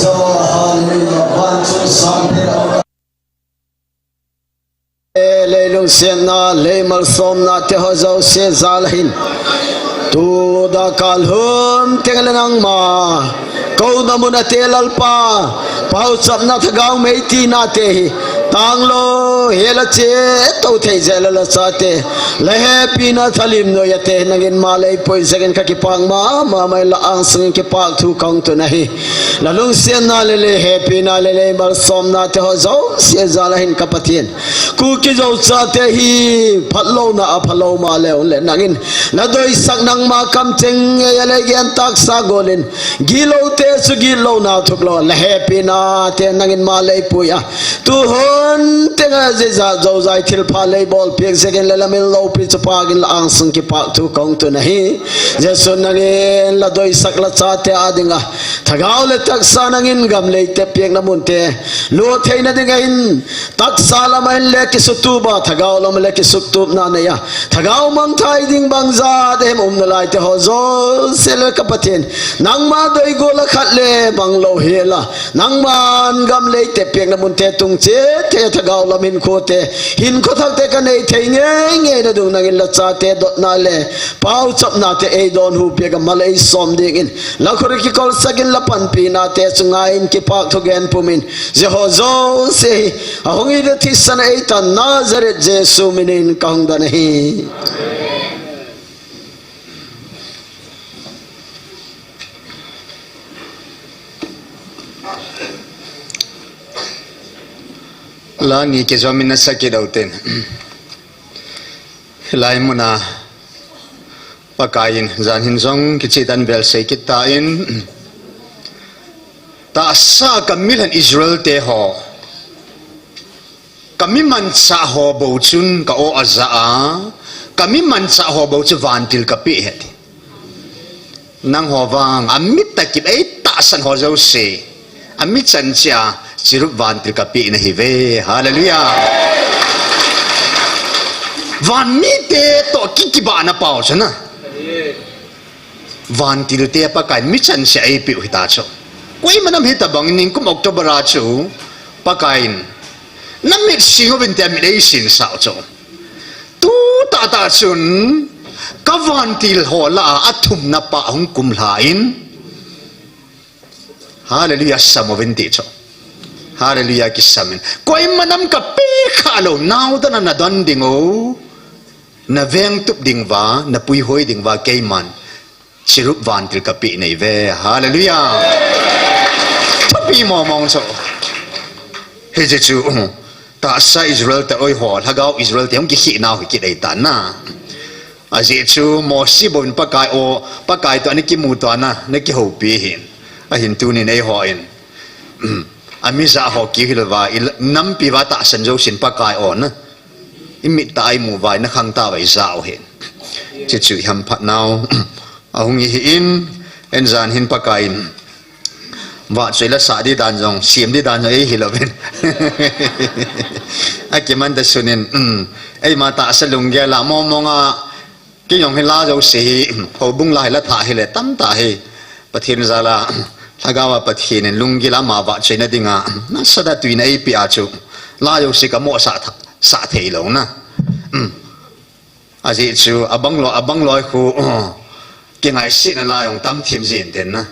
zo hallelujah ban chu sam te leilung sen na leimal som na te ho zo se zalhin tu da kalhum tengalang ma kau namuna telal pa pau chap na thagau meiti na te tang lo hela che to thei jela la cha te la happy na thalim no yate nagin malai poi second ka ki pang ma mai la ang sing ki pak thu kong to nahi la lung sen na le happy na le mal som na te ho zo se zala hin kapatien ku ki zo cha te hi phatlo na a phalo ma le nagin la doi sak nang ma kam cheng ya le gen tak sa golin gilo te su gilo na thuk lo la happy na te nagin malai puya tu hon tenga je za zo zai thil pha le bol pek second le la mil lo pi chapa gin la ang sung ki pak thu kong tu nahi je sun nagin la doi sak la cha te adinga thagaw le tak sa nangin gam le te pek na mun te lo theina dinga in tak sa la mai le ki su tu ba thagaw lo le ki suk tu na ne ya thagaw mang thai ding bang za de na lai te ho zo sel ka patin nang ma doi go la khat le bang lo he la nang man gam le te pek na mun te tung che te thagaw la min ko te hin ko thak te ka nei thei nge na dung nangin la cha te dot na le pau chap na te e don hu pe ka malai som ding in la khori ki kol sagin la pan pi na te chunga in ki pak tho gen pumin je ho zo se a hongi de thi san e ta nazaret jesu minin kang da nahi Langi ke zomin sakit dauten. Lai muna pakain zan hin zong kicitan bel sei kitain. Ta sa kamilan Israel te ho. Kami man sa ho bauchun ka o azaa. Kami man sa ho bauchu vantil ka pi het. Nang ho wang amit takip ay tasan ho zo se. Amit san siya sirup vantil kapi na hive hallelujah van mi te to kikiba na pau sana vantil te pa kai mi chan se ai pi hita cho koi manam hita bang ning kum october a chu pa kain namit singo ventilation sao cho tu ta chun ka vantil hola athum na pa hong kum lain hallelujah samo venti cho hallelujah kisamin koi manam ka pe khalo naw da na don dingo na veng tup dingwa na pui hoi dingwa keiman chirup vantil ka pi nei ve hallelujah tupi mo mong so he je chu ta sa Israel ta oi ho hagao Israel te hong ki hi naw ki dei ta na a je chu mo si bon pa kai to ani ki mu to na ne ki ho pi hin a hin tu ni nei ho in Amiza ho kihilwa nam piwa ta sanjo sin pakai on imi tai mu vai na khang ta vai zao hen chi chu ham phat naw ahung hi in en zan hin pakain wa chela sa di dan jong sim di dan ei hiloven akiman da sunin ei ma ta salung ge la mo nga ki yong he la jo se ho bung lai la tha he le tam ta he pathin zala thagawa pathin lungi la ma wa chena dinga na sada tuina ei pi achu la yo se ka mo sa thei lo na aji chu abang loi khu ke ngai si na la yong tam thim jin den na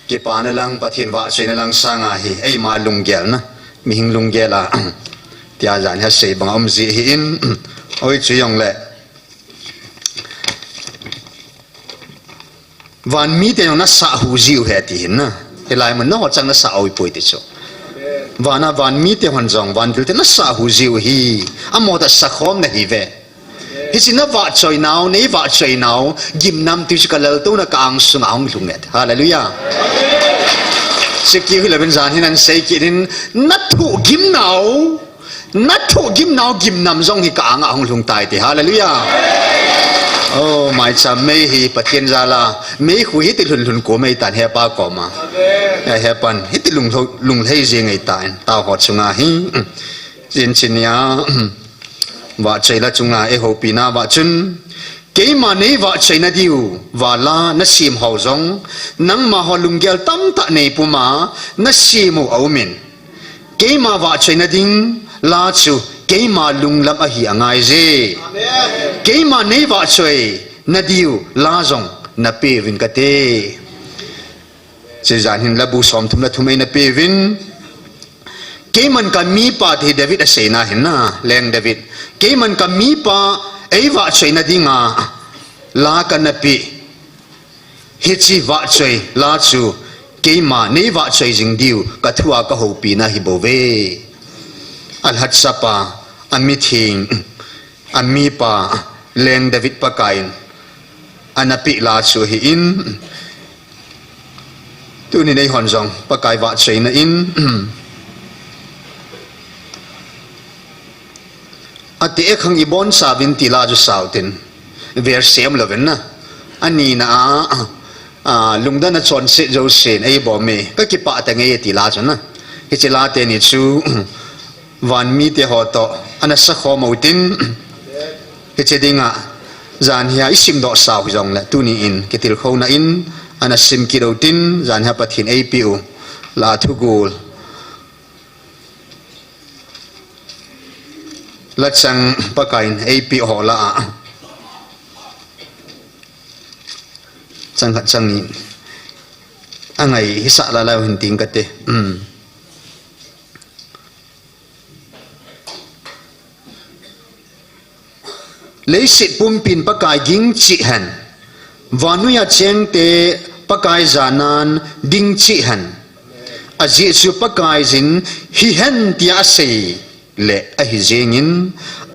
ke pa na lang pathin wa chena lang sanga hi ei ma lunggel na mi hing lunggela tia jan ha se bang om ji hi in oi chu yong le van mi te na sa hu jiu he ti hin na helai man no chang na sa oi poi ti cho van mi te hon jong van dil te na sa hu jiu hi amo ta sa khom na hi ve hi sin na wa choi naw nei wa choi naw gim nam ti ka lal to na ka ang sung ang lunget hallelujah sekhi hi leben jan hin an sei ki din na thu gim naw gim nam jong hi ka ang ang lung tai ti hallelujah oh my cha mei hi pathian zala mei khu hi ti lun ko mei tan he pa ko ma he pan hi ti lung thei je ngai tan ta ho chunga hi jin chinia wa cheila chunga e ho pina wa chun cái mà nei vợ chơi na diu và la na sim hậu giống nang mà họ lung gel tam ta nei puma na sim au min cái mà vợ chơi na ding la chu cái mà lung lam a hi angai je cái mà nei vợ chơi na diu la giống na pe vin ka te chỉ dàn hin la bu som thum na thum na pe vin cái mình cầm mi pa thì David đã say na hin na leng David cái mình cầm mi pa ấy vợ chơi na ding à la ka na pi hi chi vợ chơi la chu cái mà nei vợ chơi jing diu ka thua ka ho pi na hi bo ve al hat sapa ami thing ami pa leng David pa kain anapi la chu hi in tu ni nei hon jong pa kai vợ chơi na in ati ek hang ibon sa bin ti la ju sautin ver sem loven na ani na lungda na chon se jo sen ei bo me ka ki pa ta nge ti la chu na ki chi la te ni chu van mi te ho to ana sa kho mo tin ki che dinga zan hia isim do sau jong la tu ni in ki til kho na in ana sim ki do tin zan ha pathin ei piu la thu gul la chang pakain ap ho la chang khat chang ni angai hisa la la hin ting ka te lấy sit pum pin pakai ging chi han vanuya cheng te pakai zanan ding chi han aji su pakai jin hi han tia sei le a hi zengin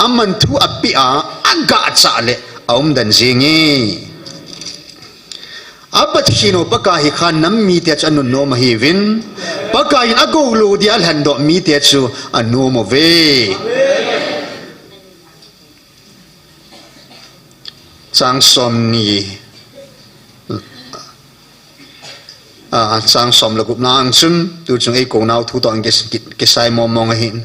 aman thu apia aga cha le om dan zengi apat hino paka hi khan nam mi te cha no ma hi vin paka in ago lo dial han do mi te chu anu mo ve chang som ni chang som lo gup nang chun tu chung ei ko nau thu to ang ke sai mo mong hin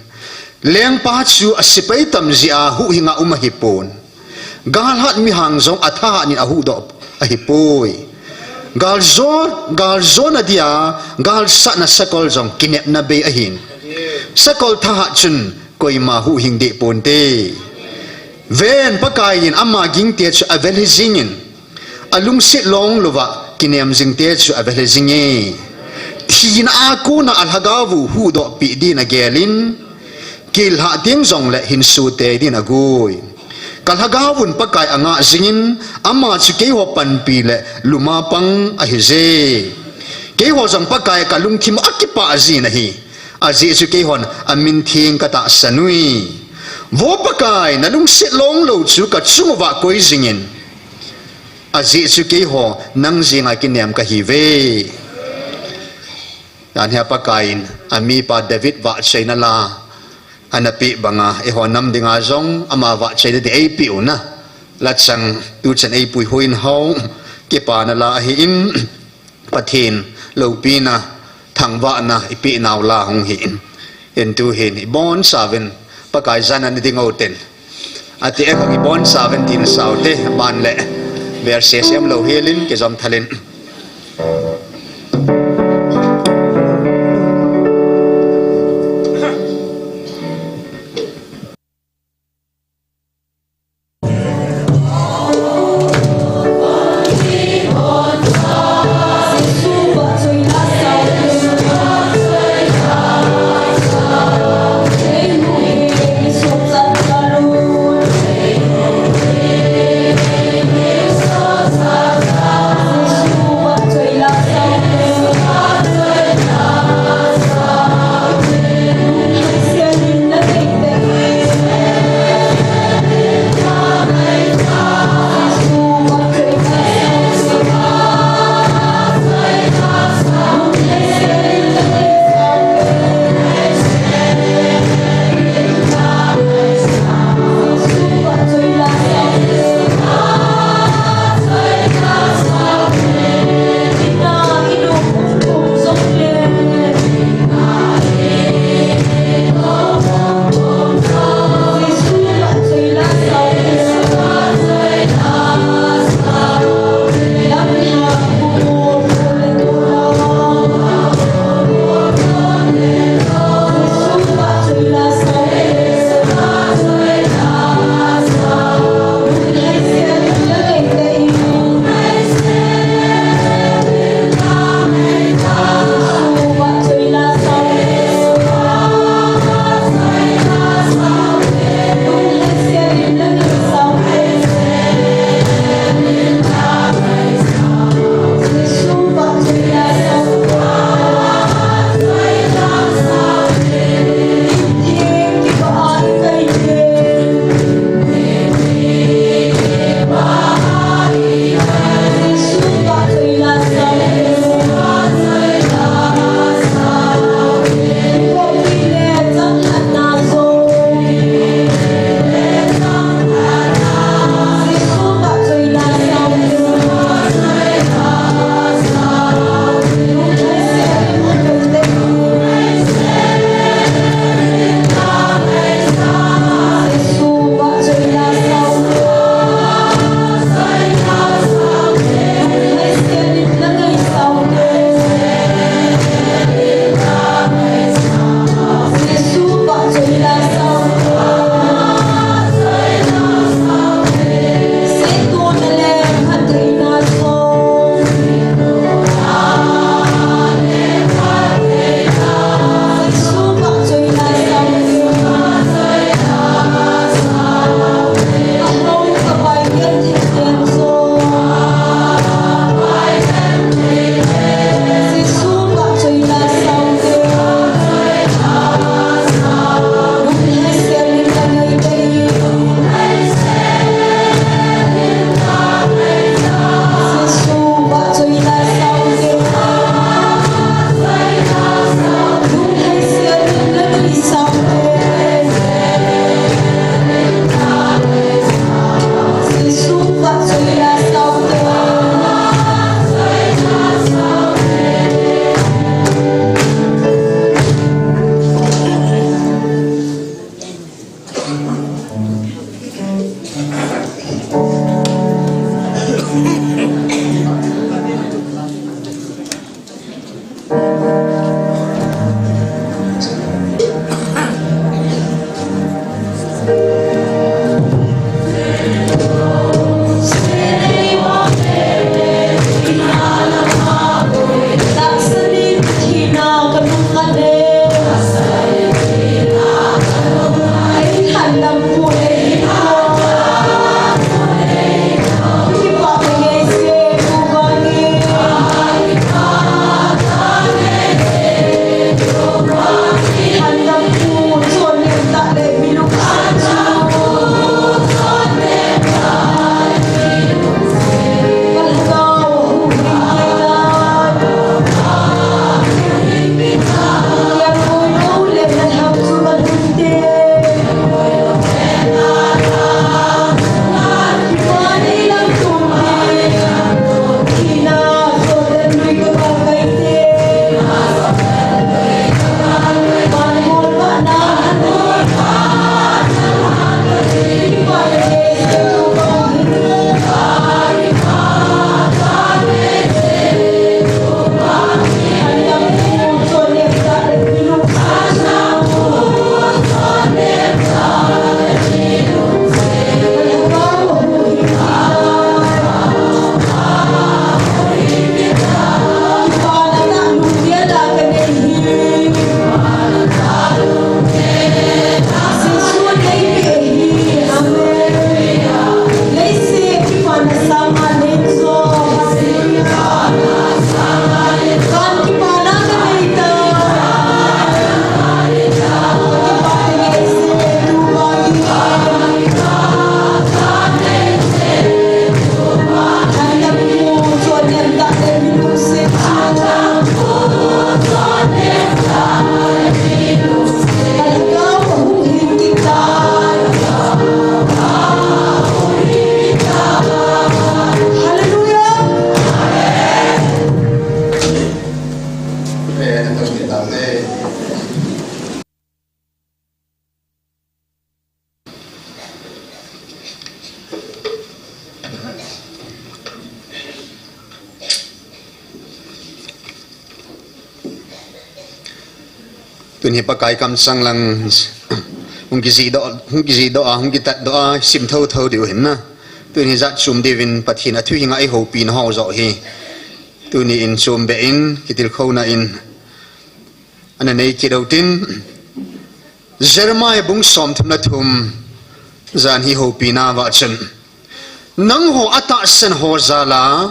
leng pa chu asipai tam zia hu hinga hi pon gal hat mi hang zong atha ni a hu do a hi poi gal zo na dia gal sa na sakol zong kinep na be a hin sakol tha chun koi ma hu hing de pon te ven pakai in ama ging te chu avel hi zingin alung sit long lova kinem jing te chu avel hi zingi thin a ku na alhagawu hu do pi di na gelin kil ha tiếng zong le hin su te din agui kal hagawun pakai anga zingin ama chu ke ho pan pi le luma pang a hi je ke ho zong pakai ka lung thim akipa ji na hi a ji chu ke hon amin thing ka ta sanui vo pakai na lung sit long lo chu ka chungwa koi zingin a ji chu ke ho nang jinga kinem ka hi ve yan ha pakai ami pa David va chaina la anapi banga e ho nam dinga zong ama wa che de ai piu na la chang tu chen ai pui hoin hau ke pa na la hi in pathin lo pi na thang wa na ipi naw la hong hi in tu hin i bon saven pakai zan an ding oten ati e ko bon saven tin saute ban le ver se sem lo helin ke zom thalen Love tuần hiệp cái cầm sang lăng hung cái gì đó hung cái tật đó sim thâu thâu điều hình na tuần hiệp giặt sum devin bắt hin athui hinga ai ho pin ho zo hi tuần hiệp in sum be in kitil khâu na in anh này kia đầu tiên Jeremiah bung som thum na thum zan hi ho pina wa chen nang ho ata sen ho zala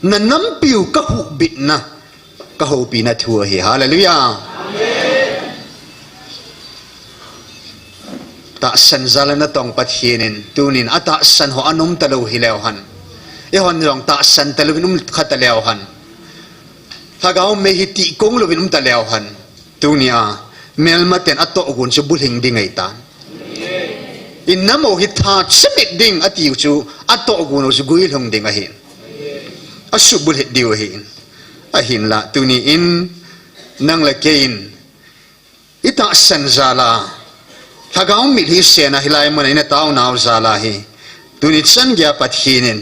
na nam piu ka hu bit na ka ho pina thua hi hallelujah ta san zala na tong pathienin tunin ata san ho anum talo hilew han e hon rong ta san talo num khatalew han thagao me hi ti kong lo num talew han tunia melmaten ato gun chu bulhing dingai tan in namo hi tha chimit ding atiu chu ato gun chu guil hong ding a hin asu bul het diu hin a hin la tuni in nang la kein ita san zala thagao mi hi sena hilai mon ina taw naw zala hi tuni chan gya pathinin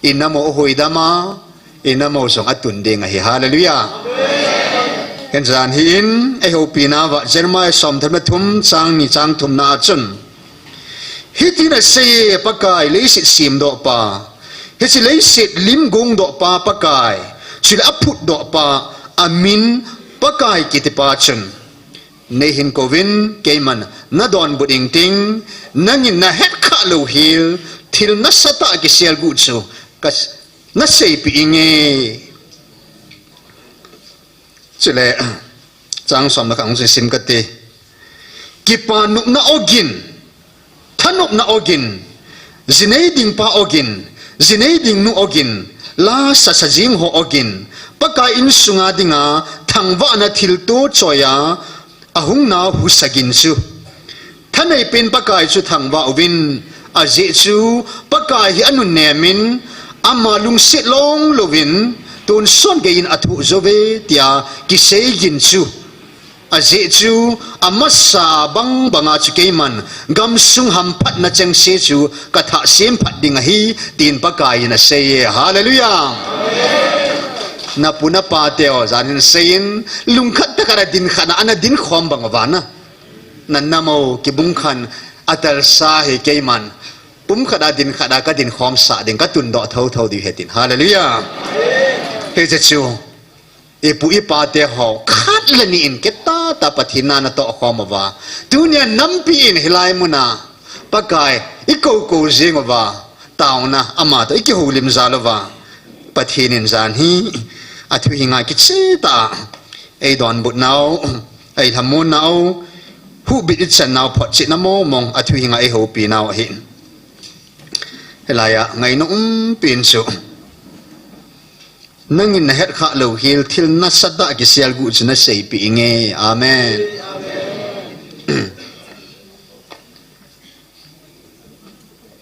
in namo hoidama in namo song atun ding a hi hallelujah kan zan hi in e ho pina wa Jeremiah som tham thum chang ni chang thum na chun hitina se pakai le sit sim do pa hi le sit lim gong do pa pakai chila aput do pa amin pakai kitipa chun nehin kovin keiman na don buding ting nangin na het kha lo hil thil na sata ki sel gu chu kas na sei pi inge chile chang som na kang sim ka te kipa nuk na ogin thanuk na ogin zinei ding pa ogin zinei ding nu ogin la sa sa jing ho ogin paka in sunga dinga thangwa na thil to choya ahung na hu sagin chu thanai pen paka chu thangwa win aje chu paka hi anu nemin ama lung sit long lovin tun son ge in athu zove tia ki sei gin chu อาเจจูอามัสซาบังบังอาจุเกมันกำสุงหัมพัดนัจังเสจูกะทะเสียมพัดดิงฮีตีนปะกายนะเซยฮาเลลูยานับปุณปาเตอจานินเซนลุงขัดตะกระดินขันอันดินความบังวานะนันนามโอกิบุงขันอัตลซาเฮเกมันปุ่มขัดดินขัดกระดินความสะดินกระตุนดอเท่าเท่าดีเหตินฮาเลลูยาเฮเจจูอีปุยปาเตหอขัดละนี่อินเกตตาปฏินานาโตอความว่าตุเนียนัมปีอินฮิลายมุนาปะกายอีโกโกเจงว่าตาวนะอามาโตอีกหูลิมซาลว่าปฏินินจานฮีอาทุหิงากิเซตาไอดอนบุตรนาวไอทำมูนนาวผู้บิดฉันนาวพอจิตนโมมองอาทุหิงาไอหูปีนาวหินเฮลายะไงนุ่มปีนสุนั่งอินเฮดข้าเหลวฮิลทิลนัสดะกิเซียลกุจนัสเซปีเงอาเมน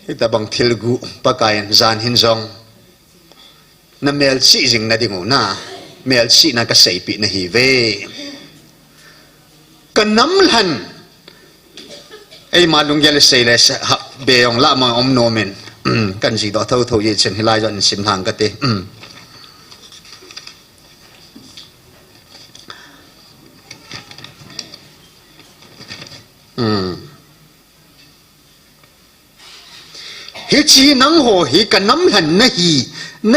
ฮิตาบังทิลกุปะกายจานหินจงนั่นเมลซีจิงนาดิงูน่าเมลซีนักเซปีนะฮีเวกันน้ำลันไอมาลุงเยลเซเลสเบยองละมังอมโนเมนกันจีต่อเท่าเยเชนฮิลายจนสิมทางกันเตฮิจีนังโหฮิกันน้ำหันน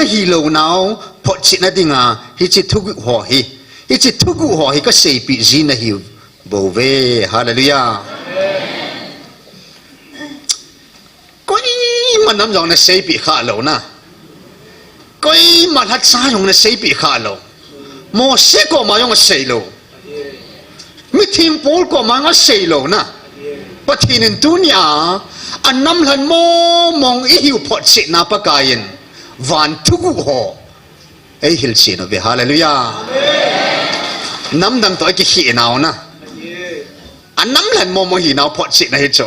ะฮีโลนาวพอจิตนะดิงาฮิจิทุกุโหฮิจิทุกุโหฮิก็เสปีจีนะฮีโบเวฮาเลลูยาก็อีมันน้ำยองนะเสปีข้าโลนะก็อีมันฮัดซายองนะเสปีข้าโลโมเสก็มายองเสโลมิทิมโพลก็มายองเสโลนะปะทีนินตุนยาอันน้ำลันโมมองอีหิวพอจิตนาปะกายินวันทุกุโหไอฮิลซีนเวฮาเลลูยาน้ำดังตัวไอกิขีนาวนะอันน้ำลันโมมองหินาวพอจิตนะฮิโจ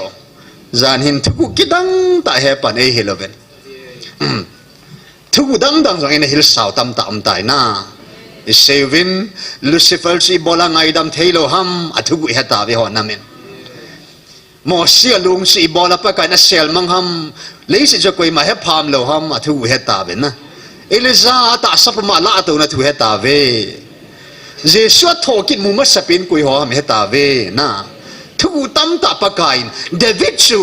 จานหินทุกุกิดังตาเฮปันไอฮิลเวนทุกุดังจงไอเนฮิลสาวตำตายนะอิเซวินลูซิเฟอร์ซีบอลังไอดัมเทโลฮัมอัทุกุเฮตาเวหอนามินมอเสียลุงสีบอลปะกันนะเซลมังฮัมเลยสิจะคุยมาเฮพามโลฮัมอทุเฮตาเวนะเอลิซาตาสับมาลาตัวนะทุเฮตาเวเจสุทโธกินมุมัสปินคุยหอมเฮตาเวนะทุกตั้มตาปะกันเดวิดชู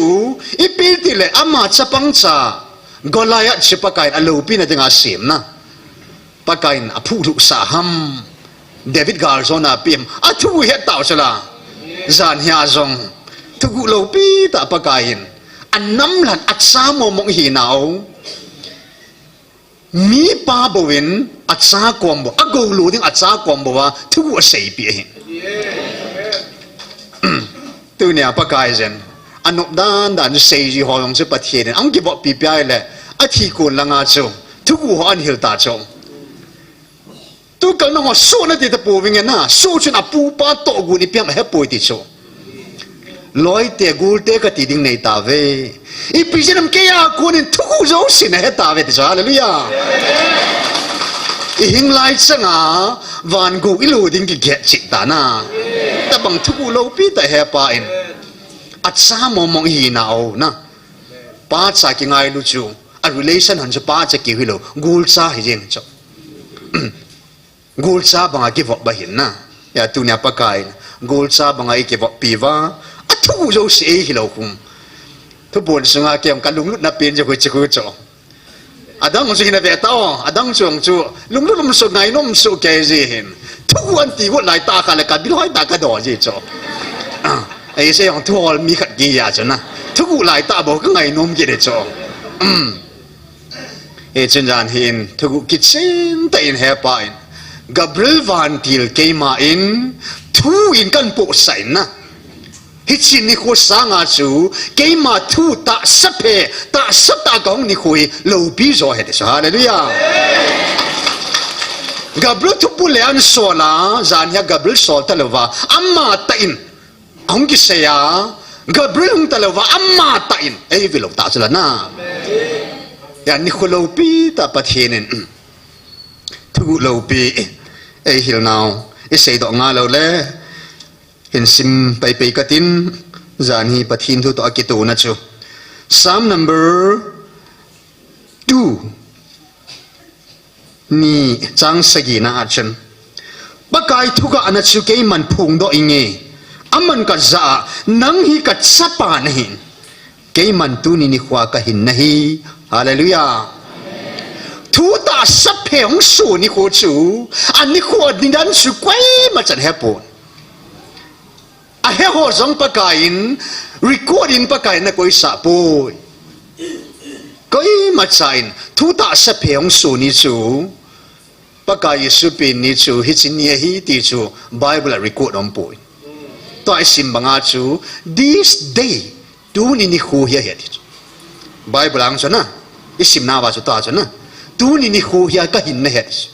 อีปีติเลอามาจะปังซากอลายะชิปะกันอโลปีนะจังอาเสียมนะปะกันอผู้ทุกสาหัมเดวิดกาลโซนาเปียมอทุเฮตาชลาจานเฮียจงทุกโลปีตาปะกายินอันน้ำหลันอัดสามมองหินเอามีปาบวินอัดสากวมบ่อกูรู้ถึงอัดสากวมบ่ว่าทุกเสยปีหินตัวเนี่ยปะกายินอันนบด้านเสยจีหอยองจะปะเทียนอังกิบปีไปเลยอาทิกุลละงาจงทุกหัวอันหิลตาจงตัวกันน้องสู้นั่นที่ตะปูวิ่งนะสู้จนอาปูปาโตกูนี่เปียมาให้ป่วยติดโซลอยเตะกูเตะก็ติดดิ่งในตาเวอีพิจารณาเกียร์กูนี่ทุกโจสินะเฮตาเวติจ้าฮาเลลูยาอีหิงไลซ์สังอาวันกูอิลูดิ่งกิเกจิตานะแต่บางทุกโลปีแต่เฮปาอินอัดสามมองหินาเอานะป้าจากิงไงลูจูอัน relation หันจะป้าจะกี่ฮิโลกูลซาฮิเจงจ้ากูลซาบางกี่วบะหินนะอย่าตัวเนี่ยปะกายกูลซาบางกี่วบปีวะทุกโจเสียฮิโลคุมทุกคนสงาเกี่ยมกันลุงลุนับเป็นจะคุยจะคุยจ่ออาดังสุหินเวต้าอาดังจงจูลุงลุนสุไงนุ่มสุเกจิเห็นทุกวันตีวันไหลตากันเลยกันบิลอยตากันดอจิจ่อไอ้เสียงทุกคนมีขัดกียาจ้ะนะทุกวันไหลตาบอกก็ไงนุ่มกิเลจ่อเอเจนจานเห็นทุกกิจสินแต่อินเฮปายกับเรื่องวันที่เกี่ยมาอินทุกอินกันปุใส่นะฮิจินิคุสางาจูเกี่ยมาทุตาสเปตาสตากองนิคุยโลบิโซเฮติสฮาเลลูยากับเรื่องทุกปุเลอันโซลาจานยากับเรื่องโซลตะเลวะอัมมาตอินองกิเซียกับเรื่องตะเลวะอัมมาตอินเอวิโลตาจลานะยานิคุโลปีตาปะเทนินทุกโลปีเอฮิลนาวเอเซดองาโลเล เห็นซิมไปกตินจานฮีปะทินทุตัวกิตูนะจูPsalm number 2นี่จังสกีนะอาจารย์ปะกายทุกอันนั้นชูเกยมันพุงดออิงเงอามันกัจจะนังฮีกัจสปานะหินเกยมันตูนี่นิขวากะหินนะฮีฮาเลลูยาทุตาสัพเพงสูนิโคจูอันนิโคดินันสุกวยมาจันเฮปอนอะเฮโฮซองปะกายนrecordingปะกายนะกวยสะปอยก็อีมาใจนทุตาสัพเพงสูนิจูปะกายสุปินนิจูฮิจินียฮีติจู Bible record on point ตัวไอซิมบังอาจู this day ดูนี่นิคูเฮียเฮติจู Bible อังชนะอิสิมนาวาจูตาจูนะดูนี่นิคูเฮียก็หินนะเฮติจู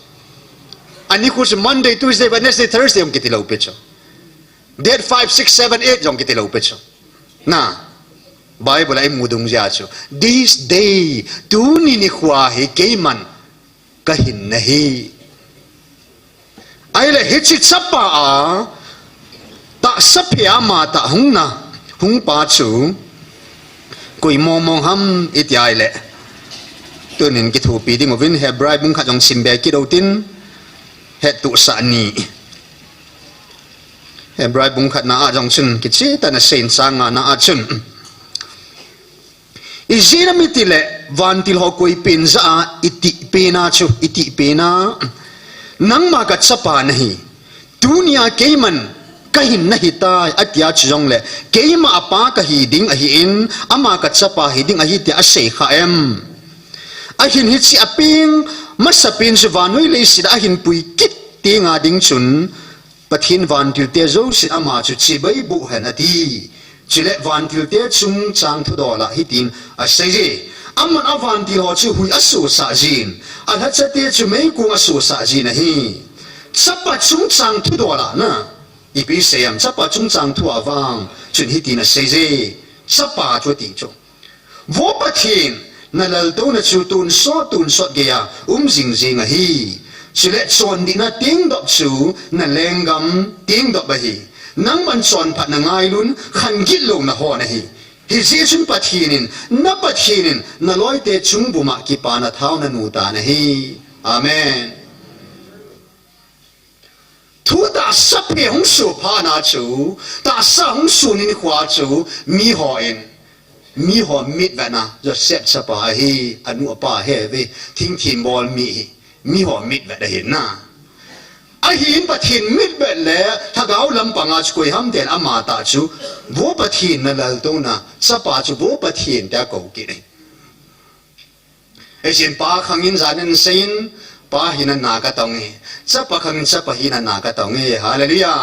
อันนี้คือ Monday Tuesday Wednesday Thursday องกิติลาอุเปจู date 5 6 7 8องกิติลาอุเปจูนะ Bible ไอมูดุงจาจู this day ดูนี่นิคูอาฮีเกมันก็หินนะฮีไอ้เลยฮิจิตสัปปะตาสัพเพอามาตาหุงนะหุงปาจูกุยมองฮัมอิตยายเลยตัวนี้กิทูปีดิ้งวินเฮบรายบุงขัดจงซิมเบกิโดตินเฮตุสานีเฮบรายบุงขัดนาอาจงชุนกิจแต่น่ะเซนสางานาอาชุนอิจินามิติเลวันติลฮกุยเป็นซาอิติเปนาจูอิติเปนานังมากัดสปานะฮีดุนยาเกมันก็หินนะฮิตายอัตยาจงเลเกมาอปาก็ฮีดิ้งอหินอามากัดสปาฮีดิ้งอหิตอาเซขาเอ็มอหินฮิตสิอปิงมัสปินสวานุยเลสิดอหินปุยกิตตีงาดิ้งชุนปะทินวันติลเตโซสิอามาจุจิใบบุเฮนทีจิเลวันติลเตจุงจางทุดอลาฮิตินอาเซเจอามันอวันติลฮอจูหุยอสุสาจินอัลฮัจเตจุไม่กุงอสุสาจินนะฮีสับปะจุงจางทุดอลานะอีปีเสียมสับปะจุงจางทุอาวังจุนฮิตินอาเซเจสับปะจุติจงวัวปะทินนั่นเราตัวนั้นจูตุนสดเกียจิงจิงอะฮีจิเลชวนดินาติ้งดอกจูนั่นเลงกำติ้งดอกบะฮีนังมันชวนผัดนังไงลุนขันกิดลงนะฮอนะฮีฮิเจชุนปะทีนินนับปะทีนินนั่นลอยเตจุงบุมากิปานาเท้านันูตานะฮีอาเมนทุตาสัพเพหงสุพานาจูตาสังสุนินขวาจูมีหอเอ็นมีหอมิดแบบนะจะเสพสปาฮีอนุปาเฮเวทิ้งทีมบอลมีหอมิดแบบได้เห็นนะไอหินปะทินมิดแบบแล้วถ้าเขาลำปังอาจคุยห้ามเด่นอามาตาจูวัวปะทินนั่นแหละตัวน่ะสปาจูวัวปะทินแต่กูกินไอเช่นป้าขังยินจานันเซนป้าหินันนากะตองเอจะป้าขังจะป้าหินันนากะตองเอฮาเลลูยา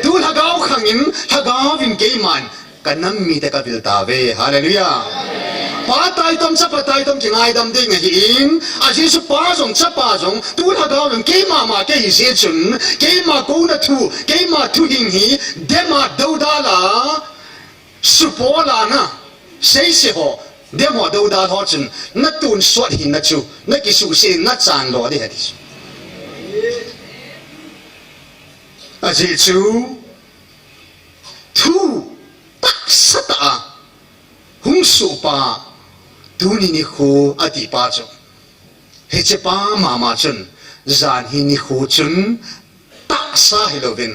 ดูถ้าเขาขังยินถ้าเขาวินเกยมันกันน้ำมีแต่กับวิลตาเวฮาเลลูยาป้าตายต้มจะป้าตายต้มจึงไอ้ดำดิ่งหินอาชีพป้าจงจะป้าจงดูถ้าเขาเป็นเกยมาเกยเสียจุนเกยมากูนัทูเกยมาทุหิงฮีเดมาดูดาลาสุโปลานะเสียสิโหเดมาดูดาทอจุนนัดตุนสวดหินนัจูนักกิสุเสียนัดจานรอได้เหรอที่อาชีพจูทูตักสตาหุงสุปาดูนี่นิโคอดีปาจงเฮเจปามาจุนจานฮินิโคจุนตักซาฮิโลวิน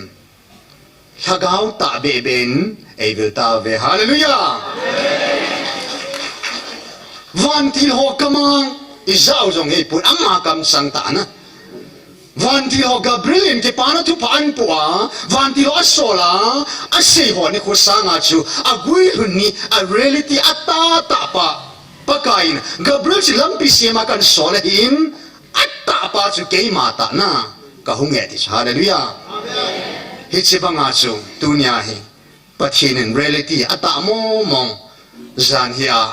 ถ้าเขาตาเบเบนเอวิลตาเวฮาเลลูยาวันที่หกกำลังอิจาวจงเฮปุนอัมมากำสังตานะวันที่เรากับริลินที่ปานะทุพานปัววันที่เราอัศลาอัศเสียหัวนี่คุณสังอาจูอากุยหุ่นนี่อาเรลิตี้อัตตาตาปะปะกายน์กับริลินลำพิเศษมากันสอนหินอัตตาปะจูเกยมาตานะก็หงเอติชาเลลูยาฮิจิบังอาจูตุนยาฮีปะทีนินเรลิตี้อัตตาโมมองจานฮีอา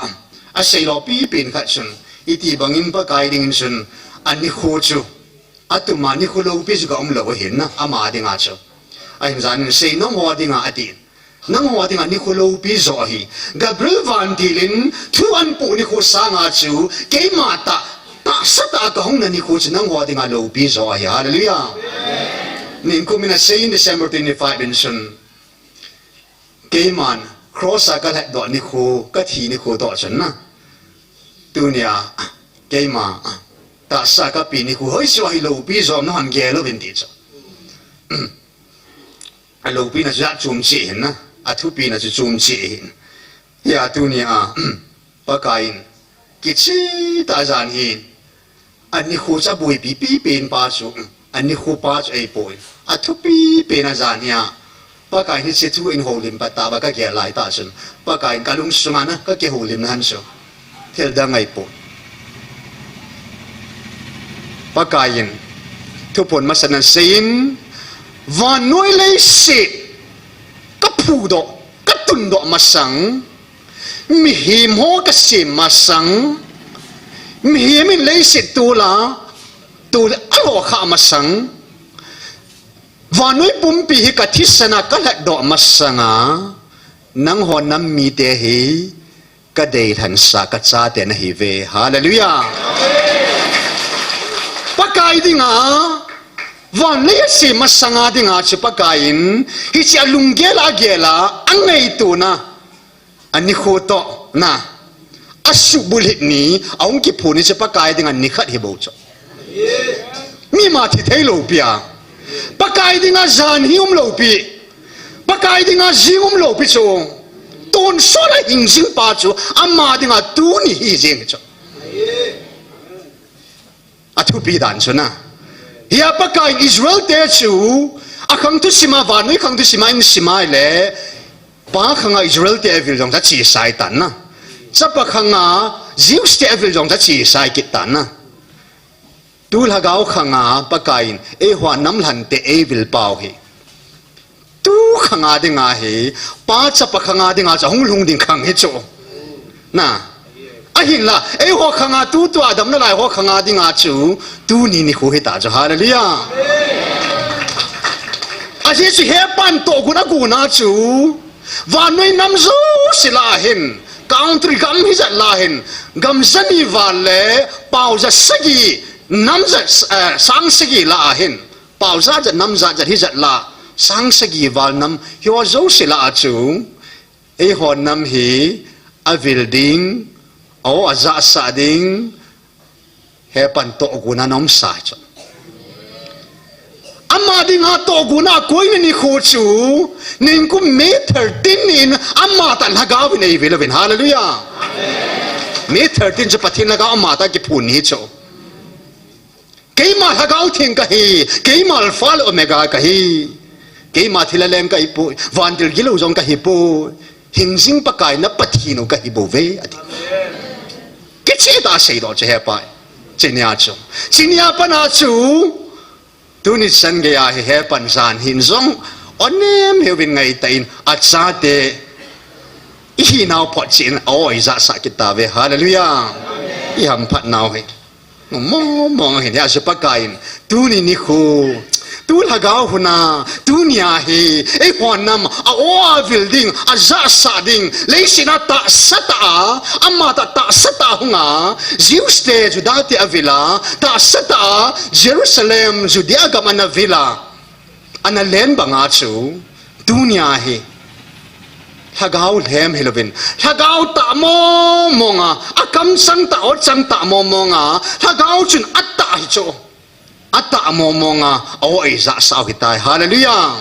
อัศเสียเราปีเป็นขัดชุนอิติบังอินปะกายดิ่งชุนอันนี้โคจูอัตุมานี่คุณลูกพี่จะก็อุ้มเราเห็นนะอามาดิ่งอาจูไอ้จานี่เสียน้องหัวดิ่งอาดินน้องหัวดิ่งนี่คุณลูกพี่จะเห็นกับเรื่องวันที่ลินทุกอันปุ่นนี่คุณสร้างอาจูเกี่ยมาตาสตาก็ห้องนั่นนี่คุณจะน้องหัวดิ่งลูกพี่จะเห็นฮาเลลูยานี่คุณมีนะเสียin December 25 เป็นชุน cái màn cross cái lại đoạn ni khu cái thì ni khu đoạn chân na tu nia cái mà ta sa cái pi ni khu hơi xíu hay lâu pi rồi nó hàng ghé lo bên đi cho lâu pi nó chỉ chùm chỉ na thu pi nó chỉ chùm chỉ ya tu nia bác cái cái chi ta giàn hin anh ni khu sa bùi pi pi bên ba số anh ni khu ba số ai bùi thu pi bên là giàn nia bác cái ni sẽ thu in hồ lim bắt ta bác cái ghé lại ta chân bác cái cái lung sung anh cái ghé hồ lim hắn số theo đang ai bùi bác cái thu phun mà sanh sinh và nuôi lấy sệt các phụ độ các tuần độ mà sáng mi hiểm hố cái sệt mà sáng mi hiểm mình lấy sệt tu là alo khá mà sáng và nuôi bùm pi hi cái thít sana cái lại độ mà sáng à nang ho nam mi te hi cái đầy thành sa cái cha te na hi về hallelujah bác cái đi ngà van lấy gì mà sang à đi ngà chỉ bác cái in hi chỉ lung ghé la anh này tu na anh khô to na asu bulit ni ông kịp phun chỉ bác cái đi ngà ni khát hi bầu cho mi mà thì thấy lâu bia bác cái đi ngà giàn hi lâu bia bác cái đi ngà riêng lâu bia cho tôn số là hình sinh ba cho amma đi ngà tu ni hi riêng cho thu pi dan cho na ya pa kai Israel te chu akhang tu sima wa noi khang tu sima in sima le pa khanga Israel te vil jong ta chi sai tan na cha pa khanga Jews te vil jong ta chi sai kit tan na tu la gao khanga pa kai e hwa nam han te e vil pau hi tu khanga de nga hi pa cha pa khanga de nga cha hung lung ding khang hi cho na ahin la e ho khanga tu adam na lai ho khanga ding a chu tu ni khu he ta cho hallelujah a je chu he pan to gu na chu wa noi nam zu sila hin country gam hi za la hin gam zani wa le pau za sagi nam za sang sagi la hin pau za nam za hi za la sang sagi wal nam hi wa zo sila chu e ho nam hi a building oh azza sading he pan to guna nom sa cho amma ding ha to guna koi ni khu chu ning ku me 13 in amma tan hagaw nei velin hallelujah me 13 je pathin laga amma ta ki phun ni cho keima hagaw thing ka hi keima alpha omega ka hi keima thilalem ka ipu vandil gilo jong ka hi pu hingsing pakai na pathino ka hi bo ve ati cái chế ta xây đó chế bài chế nhà chung chế nhà pan à chú tu ni san cái à he pan san hin zong anh em hiểu về ngày tên à cha de ý nào phát triển ôi ra sa kita về hallelujah ý ham phát nào hết mong hiện ra sự bắt cái tu ni khu tu là gạo huna tu nhà hi ấy hoàn năm building za sading lấy xin ta sata amma ta sata hunga Jews juda te avila ta sata Jerusalem judia gamana villa ana len banga chu tu nhà hi hagau hem helovin hagau ta mo monga akam sang ta ot sang ta mo monga hagau chun atta hi cho atta momonga oi za sao kita hallelujah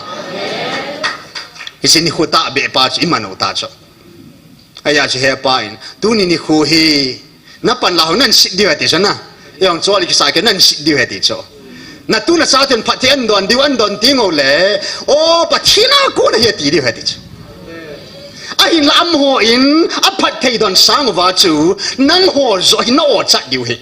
isini khuta be pa chi mano ta cho aya chi he pa in tu ni khu hi na pan la nan si diwa ti sana yang cho li sa ke nan si diwa ti cho na tu na sa ten phathen don diwan don tingo le o pathina ko na he ti diwa ti cho ai lam ho in a phat thei don sang wa chu nang ho zo hi no cha diu he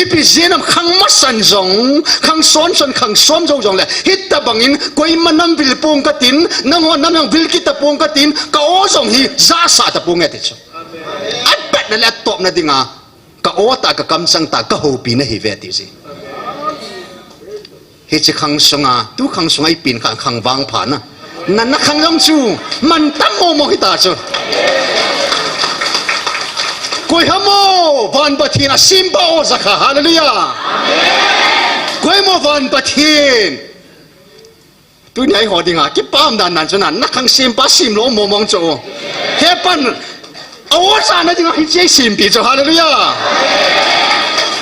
ipizenam khang masan zong khang son khang som zo zong le hit ta bangin koi manam vil pong katin nango namang vil kita pong katin ka o zong hi za sa ta pong ete cho at bet na le top na dinga ka o ta ka kam sang ta ka ho pi na hi ve ti si hi chi khang songa tu khang songai pin khang wang pha na nan na khang long chu man tam mo hi ta cho koi hamo van bathin simba o zakha hallelujah koi mo van bathin ตัวไหนหอดิงากิป้ามดานนันจนันนักขังซิมป้าซิมโลมมองโจเฮปันเอาซานะดิงาฮิเจซิมปีโจฮาเลลูยา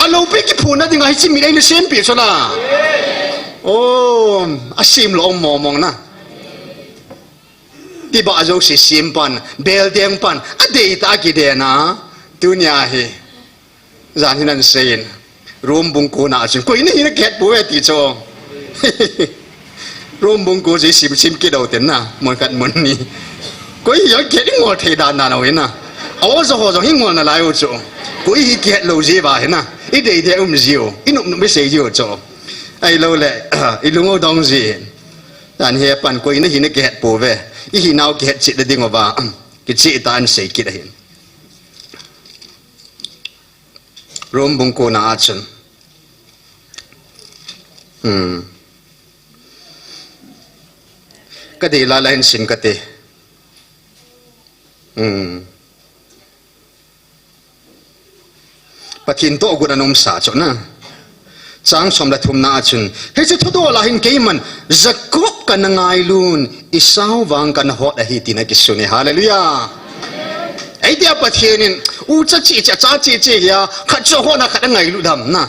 อาลูปิกิพูนะดิงาฮิจิมีได้ในซิมปีโจนะโอ้อาซิมโลมมองนะที่บ้าโจสิซิมปันเบลเดียงปันอดีตอากิเดนะตัวเนี้ยเฮจานที่นั่นเซนรวมบุงกูน่าจุนกุยนี่นักเก็ตบัวติโจรวมบุงกูจะซิมกิดเอาเต็นนะมันกัดมันนี่กุยยังเก็ตงอเทดานนาเอาเห็นนะเอาจะหัวจะหิ้งงอน่ะลายโอโจกุยเก็ตโลจีบ้าเห็นนะอีเดียเดียอุ้มจิโออีนุ่มไม่เสียจิโอโจไอ้โลเล่อีลุงเอาดองจีแต่เฮียปันกุยนี่หินเก็ตบัวอีหินเอาเก็ตจิตดิ่งว่ากิจิตานเสียกิดเห็นรวมบุงกูน่าจุนก็ดีละเล่นสินก็ดีปะทินโตกุณนมสาจนะจางสมละทุมนาจุนเฮ้ยจะทุตัวละหินเกมันจะกบกันงายลุนอิสาววังกันหอดหิตินักิสุนีฮาเลลูยาไอเดียปะทินินอูจะจีจะจ้าจียาขัดโจหัวนักขัดงายลุดำนะ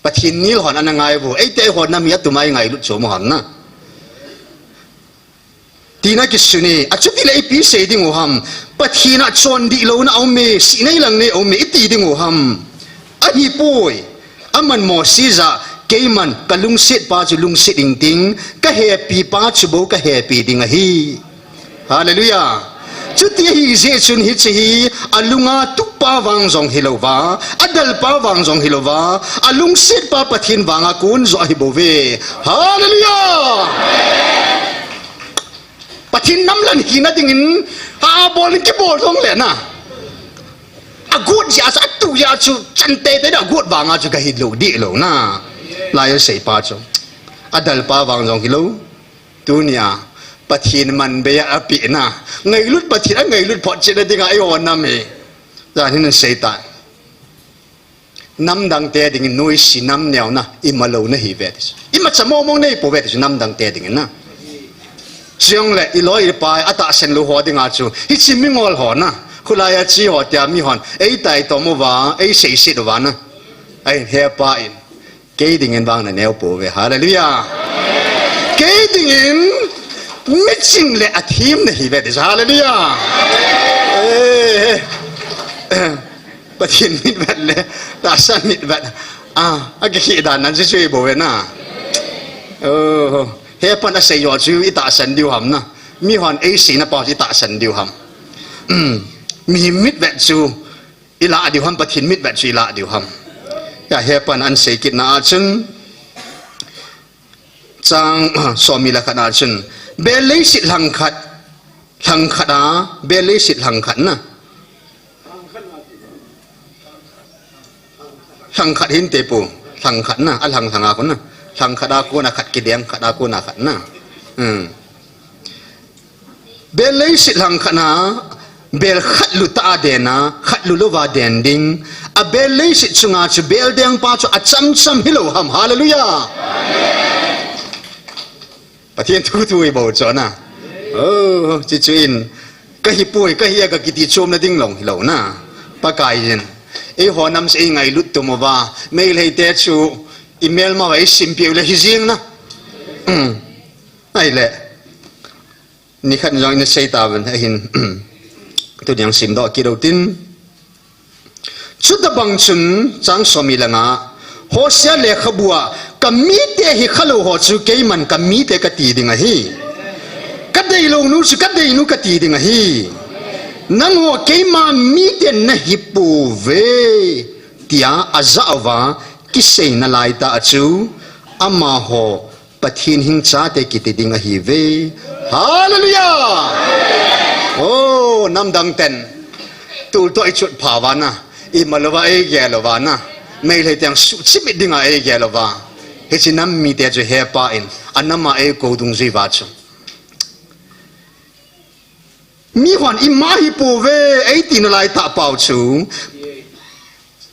ปะทินนี้หอนันงายบุไอเดียหอนัมีตุไม่งายลุดโจมหันนะทีนักิสุนีอาจุดที่เลยปีเสดิงหัมปัทีนัชนดีโลน่าเอาเมสีในหลังเนี่ยเอาเมตีดิงหัมอันนี้ป่วยอามันหมอซีซ่าเกมันกะลุงเสดป้าจุลุงเสดิงติงกะเฮปีป้าจุโบกะเฮปีดิงอะฮีฮาเลลูยาจุดที่ฮีเจชุนฮิตฮีอาลุงอาตุกป้าวังจงฮิโลวาอาดัลป้าวังจงฮิโลวาอาลุงเสดป้าปัทินวังอากุนจอฮิโบเวฮาเลลูยาปะทินน้ำลันหินดิ่งอาบอลกี่บอลท้องเลยนะอากูดยาสัตตุยาจูจันเตแต่อากูดวางอาจูก็ฮิโลดีโลนะลายเสยป้าจงอาดัลป้าวางจงฮิโลตัวเนี้ยปะทินมันเบียอภินะไงลุดปะทินไงลุดพอจิตดิ่งไอวอนน้ำเอจานที่นั่นเสยตาน้ำดังเตดิ่งนุ้ยสีน้ำเหนียวนะอิมาโลนะฮิเวติสอิมาจะมองเนี่ยปูเวติสน้ำดังเตดิ่งนะเชียงเล่อีลอยไปอัตเซนลูหัวดิ่งอาจูฮิชิมิงอลหัวนะคุณลายจีหัวเตียมีหันไอ้ไตตัวมัวไอ้เสียสิตัวนะไอ้เฮียไปเกยดิ่งบางนั่นแนวปูเวฮาเลลูยาเกยดิ่งไม่จริงเลยอาทิมเนี่ยฮิเวติฮาเลลูยาปะทินมิดแบบเลยตาสันมิดแบบอากิดานนั้นจะช่วยปูเวนะเฮ้ยปันเสียยอดจูอิตาสันดิวหำนะมีหันเอสีนะปออิตาสันดิวหำมีมิดแบบจูอิลาดิวหำปะทินมิดแบบจูอิลาดิวหำอย่าเฮ้ยปันอันเสียกินนาจุนจังสามีละขนาดจุนเบลลี่สิหลังขัดนะเบลลี่สิหลังขัดนะหลังขัดหินเตปูหลังขัดนะอันหลังอาคนนะทางขัดกูนักขัดกิเลงขัดกูนักขัดนะเบลเลยสิทางขัดนะเบลขัดลุตาเดนะขัดลุลวาเดนดิงaเบลเลยสิสุงาจูเบลเดียงป้าจูอัจฉริฮิโลฮัมฮาเลลูยาประเทศทุยบ่าวจอนะจิจุอินก็ฮิปุยก็ฮิยก็กิติชมนะดิ้งหลงฮิโลนะปะกายยินไอหัวนำเสียงไงลุตตัวมาว่าไม่เลยเตจูอีเมลมาไว้ซิมเปียวเลยฮิซิงนะไอ้แหละนี่ขันยังนี่ใช้ตาเป็นไอ้หินตัวอย่างซิมดอกกิโลตินชุดบังชุนจังสมีละงาหัวเสียเล็กขบัวกับมีเตะฮิขลุหัวจูเกยมันกับมีเตะกตีดิ่งฮีกัดได้ลงนู้นกัดได้นู้นกตีดิ่งฮีนั่งหัวเกยมามีเตะนะฮิปูเวที่อาจจะว่ากิเซนลายตาจูอามาโฮปะทินหิงชาเตกิติดิงฮีเวฮาเลลูยาโอ้น้ำดังเต็นตูตัวไอชุดภาวานะอิมาลวาเอเกลวานะไม่เลยแต่งสุดสิบดิงเอเกลวาเฮจิน้ำมีแต่จะเฮปาอินอันน้ำมาเอโกดุงจีวาจูมีหวันอิมาฮิปูเวไอตินลายตาเป่าจู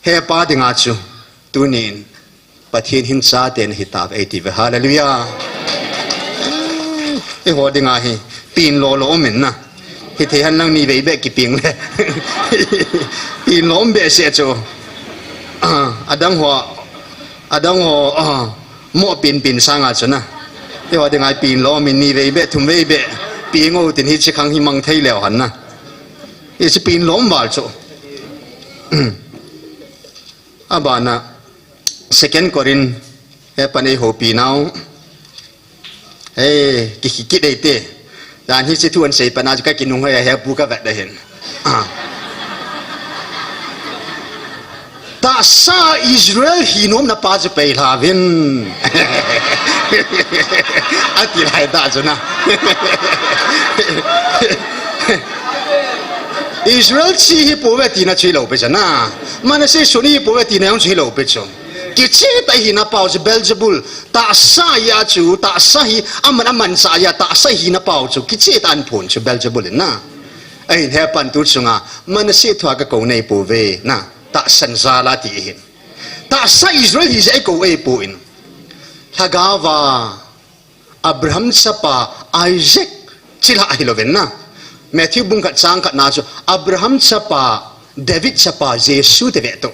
เฮปาดิงอาจูตัวนี้ปะเทียนหินซาเดนฮิตาบเอติเวฮาเลลูยา ไอ้หัวดึงไงปีนโลโลเหม็นนะที่เทียนลังนี่ไปเบกกี่ปีงเลยปีนโลมเบสเสียจูอดังหัวหม้อปีนสร้างอาจนะไอ้หัวดึงไงปีนโลมันนี่ไปเบกทุ่มไปเบกปีงเอาตินฮิตขังหิมังไทยแล้วหันนะไอ้สิปีนโลมบาลจูอาบานะsecond Korin panay ho pinaw kikikit ay te dan hi situan say panay ka kinungay ay buka vet dahin ta sa Israel hinom na pa pay havin at ilay da na Israel chi hi po vet na chilo pe na mana say suni po vet na yung chilo pe kici tahi na pau je Beelzebul ta sa ya chu ta sa hi aman sa ya ta sa hi na pau chu kici tan phun chu Beelzebul na ai he pan tu chunga man se thwa ka ko nei pu ve na ta san za la ti hin ta sa Israel hi je ko e pu in hagawa Abraham sapa Isaac chila hiloven na Matthew bung kat sang kat na chu Abraham sapa David sapa Jesus te ve to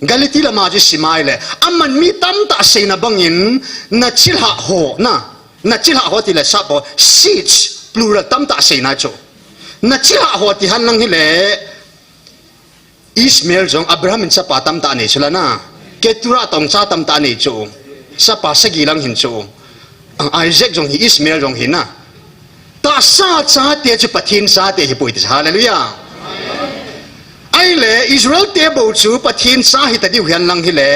Galiti la maju simaile aman mi tam ta sei na bangin na chilha ho na chilha ho ti le sapo seeds plural tam ta sei na cho na chilha ho ti han nang hile Ismail jong Abraham in sa pa tam ta ne chula na Ketura tong sa tam ta ne cho sa pa sa gilang hin cho ang Isaac jong hi Ismail jong hin na ta sa cha te chu pathin sa te hi pui ti hallelujah ai le Israel te bo chu pathin sa hi ta diu hian lang hi le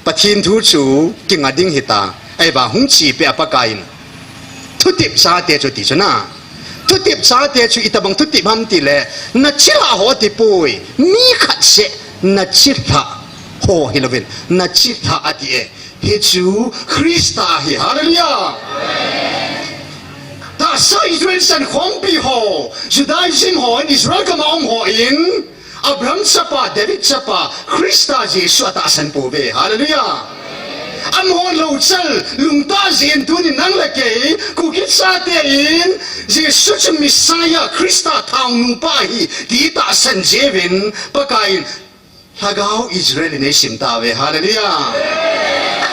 pathin thu chu king ading hita ai ba hung chi pe apa kain thu tip sa te chu ti chana thu tip sa te chu itabang thu tip ham ti le na chila ho ti pui mi khat se na chila ho hi lovin na chila ati e hi chu Krista hi hallelujah ta sa Israel san khong pi ho Judaism ho in Israel ka maong ho in Abraham sapa David sapa Krista Jesus ta san po ve hallelujah am ho lo chal lung ta zin tu ni nang la ke ku kit sa te in Jesus Messiah Krista thang nu pa hi ti ta san jevin pakain hagao Israel ne sim ta ve hallelujah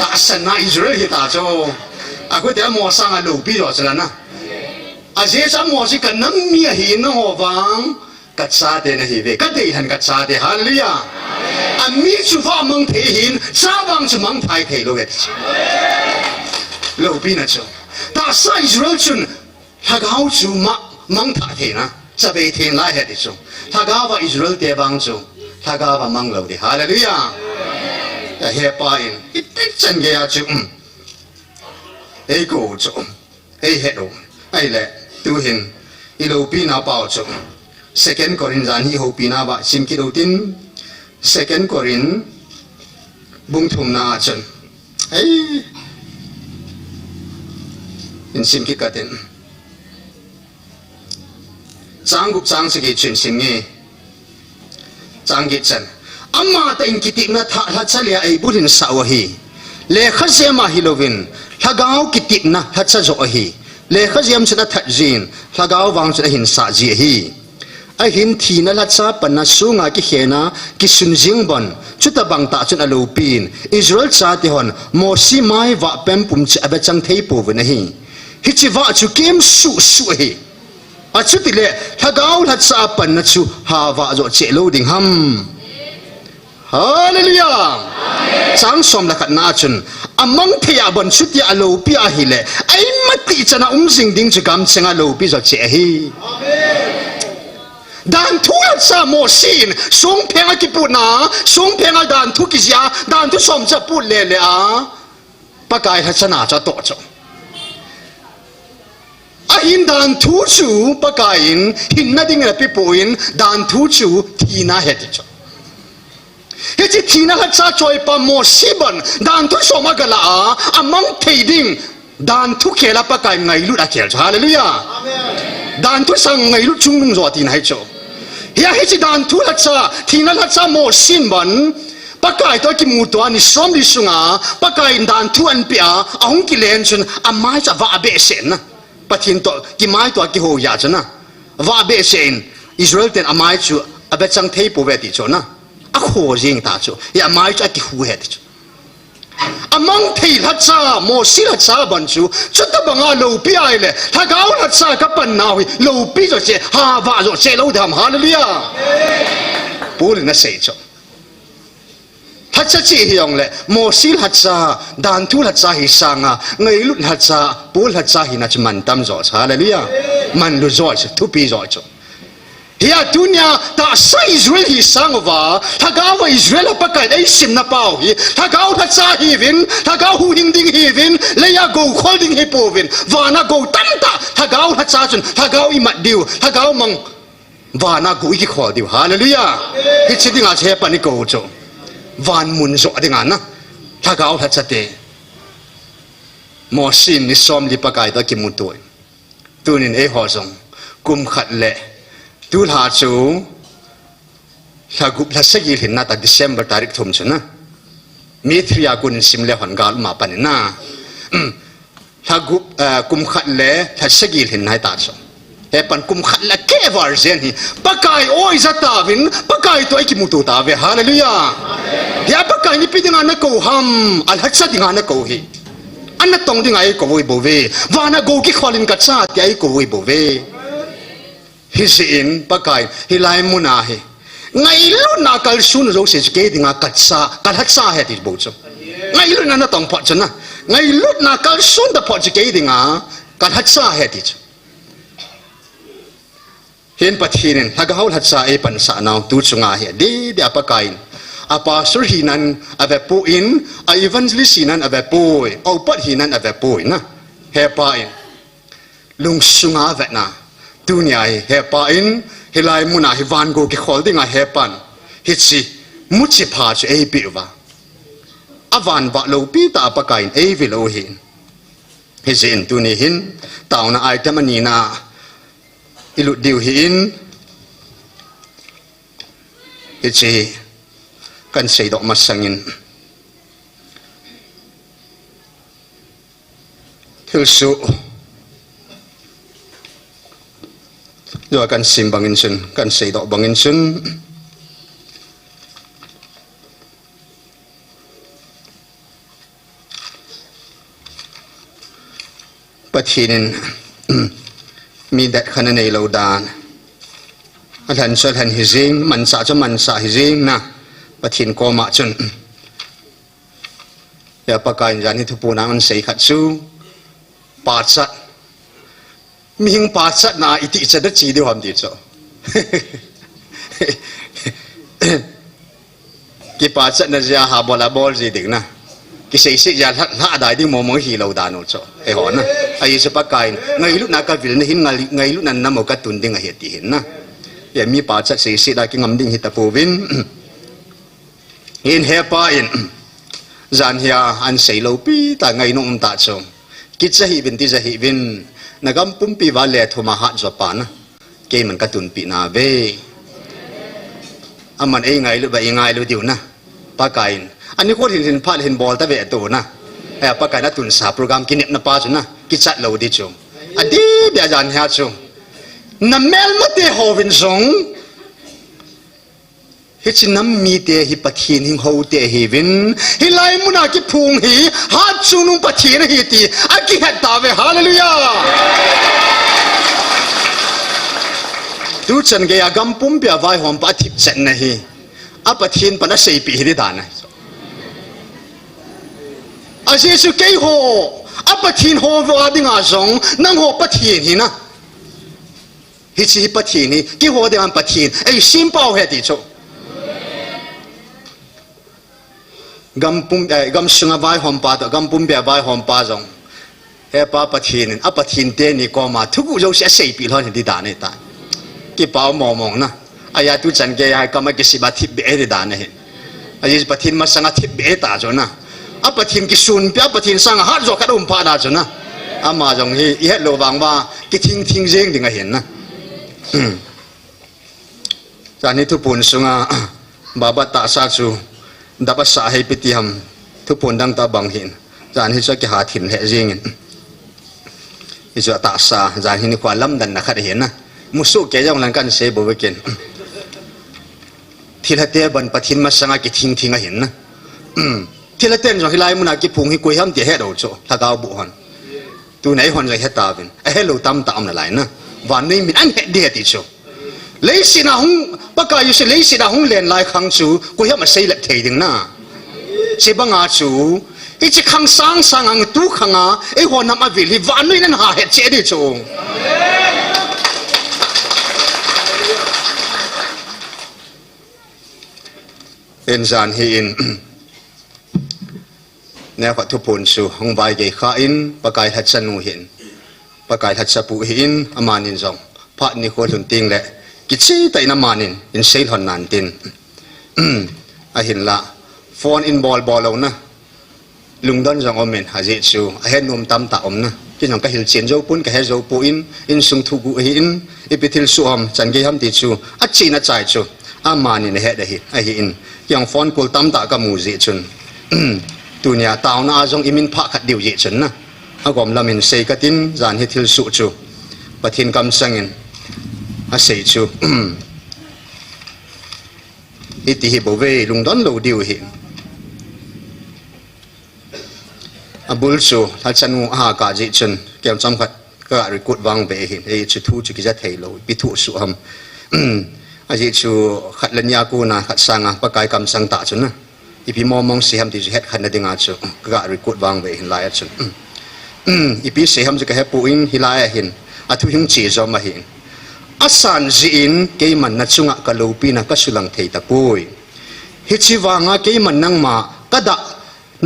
ta san na Israel hi ta cho ako te mo sang a lo pi ro chala na Aje sa mo si kanang niya hin no wang katsade na hive kadei han katsade hallelujah ami chu fa mang the hin sa wang chu mang thai the lo et lo pi na chu ta sa Israel chun hagao chu mang tha the na sa be the la he de chu hagawa Israel te bang chu hagawa mang lo de hallelujah ta he pa in it chan ge ya chu ei go chu ei he do ai le tu hin ilo pi na pao chu second Korin zan hi ho pi na ba sim ki do tin second Korin bung thum na chen ai in sim ki ka tin chang gup chang se ki chen sim nge chang gi chen amma ta in ki ti na tha la chalia ai burin sa wa hi le khase ma hilovin thagao ki ti na ha cha zo hi le khaziam chuna thajin thagao wang chuna hin sa ji hi a hin thina la cha panna sunga ki khena ki sunjing bon chuta bang ta chuna lo pin Israel cha ti hon mosi mai wa pem pum cha aba chang thei pu na hi hi chi wa chu kem su hi a chu ti le thagao la cha panna chu ha wa zo che lo ding ham hallelujah sang som la khat na chun among thea bon chuti alo pi a hi le ai mati chana sing ding chu kam chenga lo pi zo che hi amen dan thu sa mo sin song phenga ki pu na song phenga dan thu ki sia dan thu som cha pu le le a pakai ha chana cha to cho a hin dan thu chu pakai in hin na ding la pi pu in dan thu chu thina he ti cho he chi thina ha cha choi pa mo siban dan thu so ma gala among thading dan thu khela pa kai ngai lu da khel hallelujah amen dan thu sang ngai lu chung lung zo tin hai cho ya he chi dan thu la cha thina la cha mo sin ban pakai to ki mu to ani som li sunga pakai dan thu an pia ahong ki len chun amai cha va be sen na pathin to ki mai to ki ho ya chana va be sen Israel ten amai chu abe chang thei po ve ti chona a kho jing ta chu ya mai cha ki hu he ti among thei la cha mo si la cha ban chu chuta banga lo pi ai le tha gao la cha ka pan na wi lo pi zo che ha va zo che lo dam hallelujah pul na sei cho tha cha chi hiong le mo si la cha dan thu la cha hi sanga ngai lu la cha pul la cha hi na chi man tam zo hallelujah man lu zo thu pi zo cho Hia dunia ta sa Israel hi sangova thagawa Israel pakai ei sim na pau hi thagau tha cha hi vin thagau hu ding ding hi vin leya go holding hi po vin wana go tam ta thagau tha cha chun thagau i mat diu thagau mang wana go i ki khol diu hallelujah hi chi dinga che pani ko cho van mun zo dinga na thagau tha cha te mo sim ni som li pakai ta ki mutoi tunin e ho song kum khat le tu ha chu lagup la segi hin na ta December tarik thum chuna mi thria kun sim le hon gal ma pan na lagup kum khat le la segi hin nai ta cho he pan kum khat la ke var zen hi pakai oi zata vin pakai to ki mutu ta ve hallelujah ya pakai ni pidinga na ko ham al hatsa dinga na ko hi anna tong dinga ai ko voi bo ve wana go ki kholin ka cha ti ai ko voi bo ve hi sin pakai hi lai muna hi ngai lu na kal sun zo se ke dinga katsa kal hatsa he ti bo cho ngai lu na tong pho chana ngai lu na kal sun da pho ke dinga kal hatsa he ti cho hin pathin ha ga hol hatsa e pan sa naw tu chunga he di da pakai apa sur hinan ave pu in a evangelist hinan ave pu au pat hinan ave pu na he pa in lung sunga ve na dunia he pa in hilai muna hi van go ki holding a he pan hi chi muchi pha che e pi wa avan ba lo pi ta pa kain e vi lo hin hi zin tu ni hin taw na ai tamani na ilu diu hin hi chi kan sei dok masangin thil su do kan sim bangin sun kan sei do bangin sun pathinin mi dat khana nei lo dan athan sol han hizing man sa cho man sa hizing na pathin ko ma chun ya pakai jan hi thupu na an sei khat su pa chat ming pa chat na iti cha da chi de ham ti cho ki pa chat na ja ha bola bol ji ding na ki sei se ja la dai ding mo mo hi lo da no cho e ho na ai se pakai ngai lu na ka vil na hin ngai lu nan na mo ka tun ding a he ti hin na ya mi pa chat sei se da ki ngam ding hi ta po win in he pa in zan hia an sei lo pi ta ngai no ta cho ki cha hi bin ti cha hi bin nagam pumpi va le thuma ha zo pa na ke man ka tun pi na ve aman e ngai lu ba e ngai lu diu na pa kain ani ko hin pha hin bol ta ve to na e pa kai na tun sa program ki nep na pa chu na ki chat lo di chu adi bia jan ha chu na mel ma te ho vin song hi chi nam mi te hi pathin hing ho te hi vin hi lai muna ki phung hi ha chu nung pathin hi ti a ki hat ta ve hallelujah tu chan ge agam pum pia vai hom pa thip chen na hi a pathin pa na sei pi hi da na a jesu ke ho a pathin ho wa dinga zong nang ho pathin hi na hi chi pathin hi ki ho de an pathin ei sim pau he ti cho gam sunga vai hom pa to gam pum bia vai hom pa zong he pa pathin a pathin te ni ko ma thu gu jo se sei pi lon di da ne ta ki pau mo mong na aya tu chan ge ya ka ma ki si ba thi be di da ne ayi pathin ma sanga thi be ta jo na a pathin ki sun pya pathin sanga ha zo ka dum pa da jo na ama jong hi i het lo wang wa ki thing jeng ding a hen na ta ni tu pun sunga baba ta sa chu ดับสาให้ปิติหำทุกคนดังตาบังหินจานที่จะกิหาถิ่นเหจิงที่จะตาสาจานที่นี่ความล้ำดันนักเห็นนะมุสุเกยองหลังกันเสบเวกินที่ละเตบันปะทินมาสังกิทิ้งทิ้งเห็นนะที่ละเต้นจงฮิไลมุนักกิพุงฮิกุยห้ามเดียเหรอโจถ้าก้าวบุหันตัวไหนคนจะเฮตาเป็นเฮลูตามตามนั่นแหละนะวันนี้มีอันเฮเดียติโจเลยสินะหงปากกาอยู่สิเลยสินะหงเลียนลายขังจูกุยห้ามมาเสียเล็บเทียงนะเจ็บงาจูอีจิขังสังสังอังตู้ขังอ่ะไอ้หัวน้ำมาวิลวันนี้นั่นหาเหตุเจดิโจเป็นจานหินเนี่ยก็ทุพนสูหงใบเกข้าอินปากายทัดสนุหินปากายทัดสปูหินอามานินจงพระนิโคลุนติงแหละกิจสีแต่น้ำมานินอินเซลหอนนันตินเห็นละฟอนอินบอลเรานะลุงดอนจงอมเมนฮาจิจูเห็นนมตำตาอมนะที่น้องก็เห็นเชียนโจปุ่นก็เห็นโจปูอินสุงทุกุหินอีพิทิลสุอมจันเกฮัมติจูอัจฉีน่าใจจูอามานินเห็ดหินยังฟอนกุลตำตากับมูจิจุนตัวเนี้ยตาวน่าจงอิมินพักขัดเดียวเยจุนนะอากอมลามินเซกัตินจานฮิทิลสุจูปะทินกำสังเงินอาเซจูอิติฮิบเวลุงดอนโลดิวหิอาบุลจูทัศนูหากาจิจุนเกี่ยวจำขัดก็ริกุดวางเบหินไอจุทูจุกิจเทโลปิทุสุฮัมอาจิจูขัดลัญญากูนะขัดสังปะกายกำสังตาจุนนะอีพีมองมองเสียมที่จะเฮ็ดขันดิงอาจูก็ริกุดวางไปหินลายจุนอีพีเสียมจะก็เฮ็ดปูอินหิลายหินอาทุหิงจีจอมาหินอาสันจีนเกี่ยมันนัดจุงะกะลูปีนะก็สุลังเทตะปุยฮิจิวางะเกี่ยมันนังมากะดะ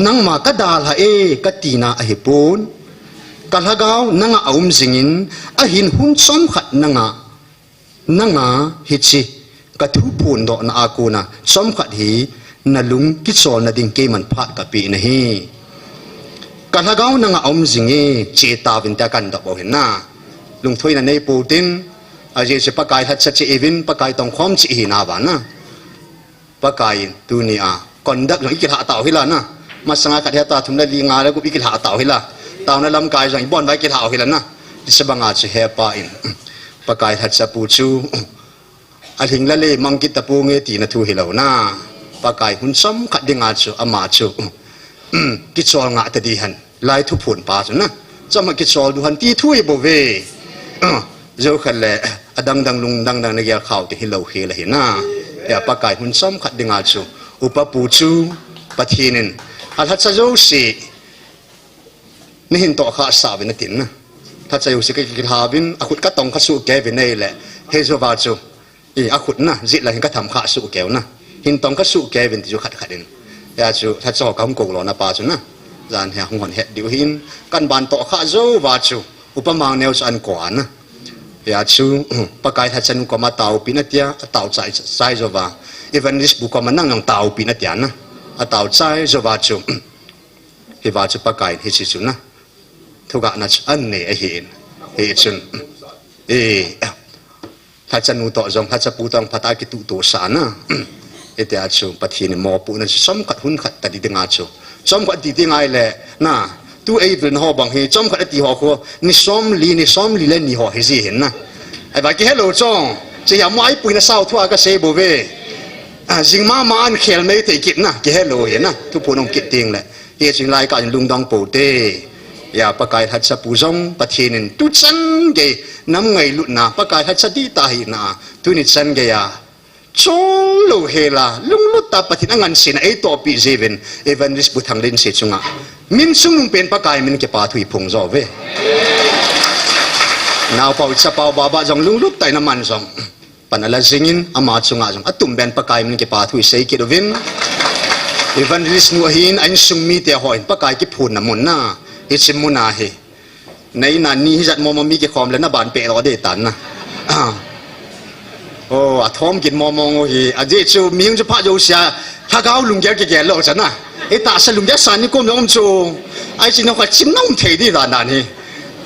นังมากะดาลฮะกะตีนาอหิปูนกะลากาวนังะอุมจิงินอหินหุนสมขัดนังะฮิจิกะทุปูนดอกนาอากูนะสมขัดฮีนาลุงกิจโซนาดิงเกมันพัดกับปีนะฮีกันละก้าวนั่งอมจิงเอเจตาวินตะกันดอกบ่เห็นนะลุงถ้วยนั่นในปูตินอาเจจะปากายทัดชัดเจวินปากายต้องความจีหินาบานะปากายตุนีอาก่อนดักอย่างอีกหาเต่าฮิลานะมาสังกัดเหตุทุ่มได้ลีงาแล้วกูอีกหาเต่าฮิลาเต่าในลำกายอย่างบ่อนไว้กิหาฮิลานะดิฉันบังอาจจะเฮปาอินปากายทัดชัดปูชูอาทิงละเล่มังกิตตะปูเงตีนะทูฮิลาวนะปากายหุ่นซ้ำขัดดิงอาจูอามาจูกิจวัตรงะตดีหันลายทุพนปาจูนะจะมากิจวัตรดูหันตีทุยบเวเจ้าขันแหละดังลุงดังในแก่ข่าวที่เราเฮละเห็นนะแต่ปากายหุ่นซ้ำขัดดิงอาจูอุปปูจูปะทีนินอาทัศโจสีนี่เห็นต่อข้าสาวินตินนะทัศโจสีก็กิจหาวินอาขุดก็ต้องข้าสู้แกวินนี่แหละเฮโซวาจูอาขุดนะจิตละเห็นก็ทำข้าสู้แกวนะหินตองก็สู้แกวินที่จะขัดดินยาจูถ้าจะเขากงหลอนาปาจูนะจานเฮียหงหอนเห็ดดิวหินกันบานต่อข้าโจวาจูอุปมาแนวจันกว่านะยาจูปากายถ้าจะนุกมาเตาปีนัดยาเตาใจโจวาอีเวนต์ลิสบุกมานั่งยังเตาปีนัดยานะเตาใจโจวาจูฮิวาจูปากายฮิจิจูนะทุกอันนั้นอันนี้เห็นเฮจุนถ้าจะนุต่อจงถ้าจะปูตังพัตากิตุโตสานะเอติอาจูปะทีนี่มอปูนั่นสมขัดหุ่นขัดตัดดิงอาจูสมขัดดิงไงแหละน่ะตัวเอวินหอบังเฮสมขัดตีหอคัวนี่สมลีเล่นนี่หอเฮซีเห็นนะไอ้บากี้เฮลโลจงจะอย่ามาไอ้ปุยน่ะเศร้าทั่วก็เซโบเวจิงมาอันเขลไม่ติกิดนะกี้เฮลโลเห็นนะทุกคนองกิดติงแหละเฮจิงไล่กันลุงดองปูเตอย่าปากายทัดสปูจงปะทีนี่ตุจันเกน้ำไงลุนะปากายทัดสดีตาหินะตุนิจันเกยาจงโลเฮลาลุงลุตตาปฏินังอันสินะไอตัวปีเจวินเอวันริสบุทังลินเสจุงะมินซุงนุงเป็นปากายมินเก็บปาถุยพงจอเวนาวเป่าจะเป่าบาบาจงลุงลุตไตน้ำมันจงปันอะไรสิงินอามาจุงะจงอัตุมเป็นปากายมินเก็บปาถุยเสกิดวินเอวันริสนัวหินอันซุงมีเตะหอยปากายกิพูนน้ำมันน่ะอิชิมุนาเฮในนั้นนี่จัดมอมมีเกี่ยวกับแล้วน่ะบานเปรอเดตันนะโอ้ท้องกินมองโอ้ยอาเจจูมีงจะพาโยเสียถ้าเขาลุงแก่ๆแล้วฉันนะไอ้ตาสลุงแก่สันนี่ก้มลงจูไอ้จีนเขาจิ้มน้องเทดีด่านนี่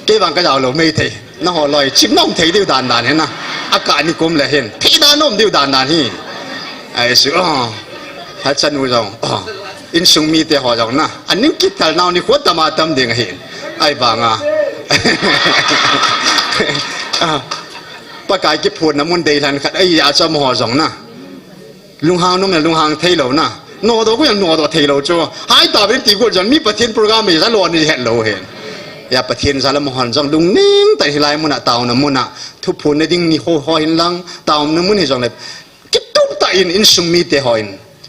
เกี่ยงก็ยาวเราไม่เทน้องลอยจิ้มน้องเทดีด่านเห็นนะอากาศนี่ก้มเลยเห็นที่ด้านน้องดีด่านนี่ไอ้สิเฮ ฮัจนูจงอินซุงมีเตหอจงนะอันนี้คิดแต่เรานี่ขวดตมาตำเดียงเห็นไอ้บางอ่ะปากายกิพูดน้ำมันเดือดขัดไอ้ยาจะมหอจงนะลุงหางน้องเนี่ยลุงหางเทโลนะโนโดก็ยังโนโดเทโลจ้าหายตาเป็นตีกุจันมีประเทศโปรแกรมมีสารวนนี่เห็นโลเห็นอย่าประเทศสารมหันจังลุงนิ่งแต่ที่ไรมุนอะเต่าน้ำมุนอะทุบพูนในดิ้งนี่หอยลังเต่าน้ำมุนเห็นจังเลยกิดตุ้มตาอินซุมมีเตหอย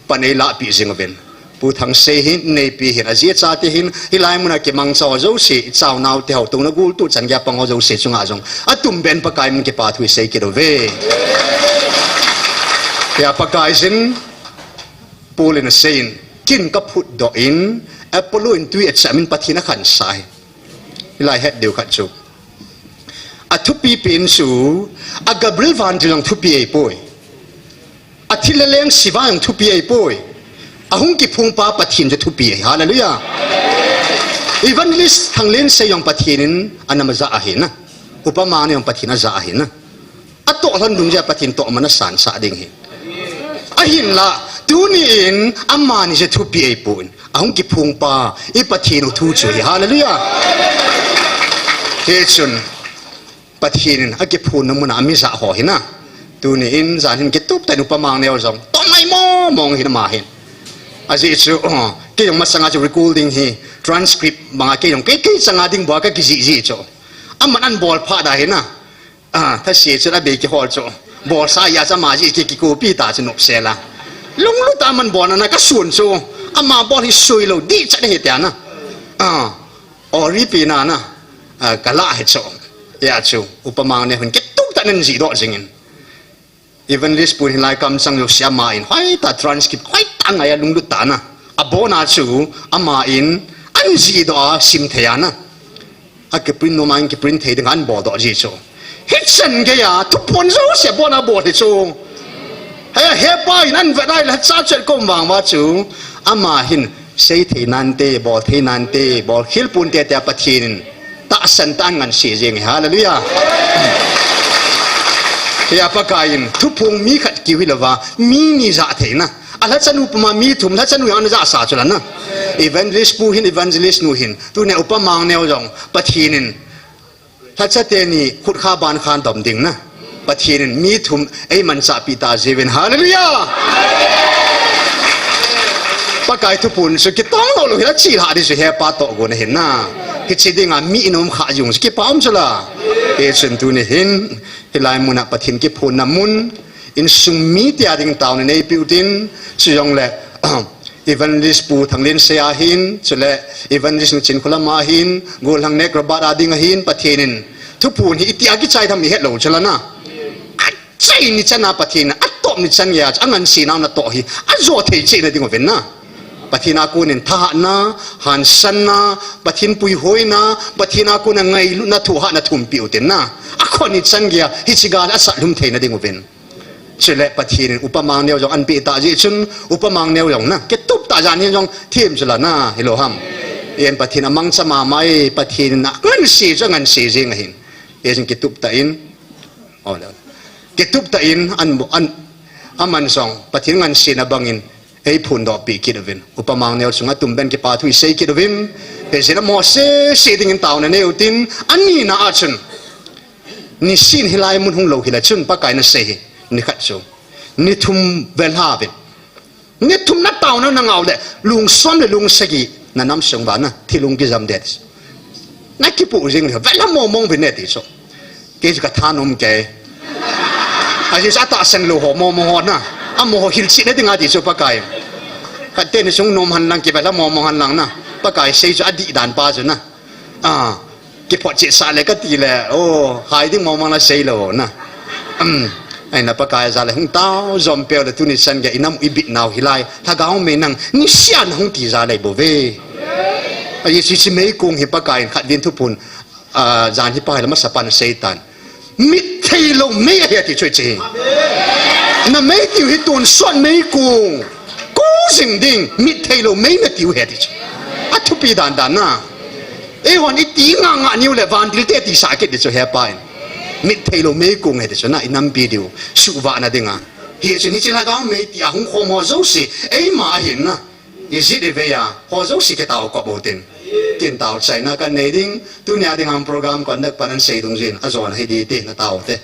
ปันไอละปีสิงเป็นผู้ทั้งเซหินในปีเห็นอาเจียจ่าเตหินที่ไรมุนอะเก็บมังสาวเจ้าเสียเจ้าหนาวเตหตรงนั้นกูตุจันแกปังเอาเจ้าเสียจงอาจงอะตุ่มเป็นปากายมันเก็บปาถุยเสียกิโดเวอย่าปากายสินปูเลนเซนกินกับพุดดอินแอปเปิลอินตุยจะมินปฏินักขันสายลายเฮ็ดเดียวกันจูอัทุปีเป็นสูอักบริลวันที่ยังทุปีไอ้ป่วยอัทิเลเลงสิวายังทุปีไอ้ป่วยอาหุงกิพุงป้าปฏินจะทุปีฮาเลลูยาอีวันลิสทางเลนเซยังปฏินินอันนั้นมาจะอาหินนะอุปมาเนี่ยยังปฏิน่าจะอาหินนะอัตโตทันดุงจะปฏินโตมันสานสาดิ่งหินอาหินละตูนี่อินอามานี่จะทุปีไอ้ป่วยอาหุงกิพุงป้าอีปฏินุทุจุยฮาเลลูยาเฮชุนปฏินินอากิพูนน้ำมันอามิสะหอหินะตูนี่อินจานหินกิตุบแต่นุปมังเนวจงต้องไม่มองหินมาหินอาจิจูเกี่ยงมาสังอาจูรีคูลดิ้งฮีทรานสคริปต์บางเกี่ยงเกี่ยสังอาดิ้งบอกก็กิจิจูอามันอันบอลพาได้หินะถ้าเสียจะได้เบกิฮอลจูบอลสายาจะมาจิกิกูปีตาจะนบเสละลุงลุตามันบอลนั่นก็ส่วนจูอามาบอลที่สวยเราดีจะได้เห็นนะออริปีนานะกะละเหตุยาจูอุปมาเนี่ยมันเก็บตุ้งแต่นั่นจีดอจริงๆอีเวนต์ลิสต์พูดให้ไล่คำสั่งยกเสียมาอินห้อยตาทรานสคริปต์ห้อยตั้งไงลุงดุตานะอับบนาจูอามาอินอันจีดอซิมเทียนะอาเก็บปริ้นโนมาอินเก็บปริ้นเทียงอันบอดอจีจูเฮ็ดสันเกียทุกคนรู้เสียบนาบอดจูเฮ้ยไปนั่นเวลาละจ้าเจ็ดก้มวางว่าจูอามาหินเสียทีนันเตบอลทีนันเตบอลฮิลปุนเตะปะทีนตาสันตันกันเสียจริงฮาเลลูยาเฮียปะกายินทุพงมีขัดกิวิลวามีนิจาเทนะอัลฮัสนุปมามีถุมฮัสนุยานจะสาจุลันนะอีเวนต์ลิสปูหินอีเวนต์ลิสนูหินตัวเนี่ยอุปมาเนวจงปะทีนินฮัสเตนีขุดข้าบานคานดอมดิ่งนะปะทีนินมีถุมไอ้มันจะปีตาเจวินฮาเลลูยาปากายทุพุนสุกิต้องเราเลยแล้วชีหาดิสุเฮปาโตกุนเห็นนะที่ชีดิ่งมีอินมขายุงสกิปามจุลาเอเซนตุนเห็นที่ลายมุนปะทินกิพุนน้ำมุนอินสุมีที่อาดิ่งตาวในปิวตินสุยองเล่อีเวนลิสปูทางเลนเซียหินสุเล่อีเวนลิสนุชินคุลามาหินกูทางเนกระบาดอาดิ่งหินปะทินินทุพุนอิติอากิใจทำมีเหตุหลงจุลานะใจนิจันนาปะทินอัตโตนิจันยาอังันสีน้ำนัตโตหิอัจโจเทจินดิ่งเวนนะปฏินากูนินท่านะหันสันนะปฏินปุยหอยนะปฏินากูนไงลุนัทุหะนัทุมปิวเต็นนะอะคนนิจันเกียฮิจิกาลอัศลุมเทนะดิ่งเป็นเฉลยปฏินินอุปมาเนียวจงอันปีตาจิชุนอุปมาเนียวจงนะเกตุบตาจานี่จงเทียมจุลนะฮิโลฮัมเอ็นปฏินามังสมาไม่ปฏินินเงินสีจงเงินสีจริงหินเอ็นเกตุบตาอินอ๋อแล้วเกตุบตาอินอันมันสองปฏินินเงินสีนะบังอินไอ้พูนดอกปีกิดวินอุปมาเนียวสุงตุ่มเป็นกิปาทุยเซกิดวินเฮ้ยเสนาโมเสสดิ่งตาวนั่นเอวตินอันนี้น่าอาชุนนี่สินฮิลายมุนหงโลฮิลาชุนปากายน่ะเซนี่ขัดจูนี่ทุ่มเวลาเป็นนี่ทุ่มนัดตาวนั่นนางเอาเลยลุงซ้อนเลยลุงสกีนั่นน้ำสงบานะที่ลุงกิจำเด็ดนักกิปุจริงเลยเวลามองเป็นเนติโซเกจิกทานมเกอาจจะอัตตาเซนโลหมองนะอาโมหิลชินนี่งาดิสุปากายขัดเต้นสงนมหันหลังเก็บไปแล้วมองหันหลังนะปากายเสียจะอดีด่านป้าจุนะเก็บพอเจสาเลยก็ตีแหละโอ้หายที่มองละเสียแล้วนะไอ้น่ะปากายจะเลยหงเต้าจอมเปียวแต่ตุนิสันแกอินามอิบินาวฮิไลถ้าก้าวไม่นั่งนี่เสียนหงตีจะเลยบ่เว้ไอ้ชิชิไม่กุ้งหิปากายขัดดินทุพุนจานหิปากายแล้วมาสปันเซตันมิดเทโลไม่เหตุช่วยจริงนั่นไม่ติวให้ตัวส่วนไม่กูสิ่งดิ่งมิดเทโลไม่มาติวเหตุอัทุปีดันนะเอวันนี้ตีงางนิ้วเลยวันที่เตะตีสาเกตจะเฮปายมิดเทโลไม่กูเหตุนะอินัมปีดิวสุวรรณดิ่ง hi chu ni chi la ga me ti a hung khom ho zo si ei ma hin na i ji de ve ya ho zo si ke tao ko bo tin tin tao chai na kan nei ding tu nya ding am program kon dak panan sei dong jin a zon hi di te na tao te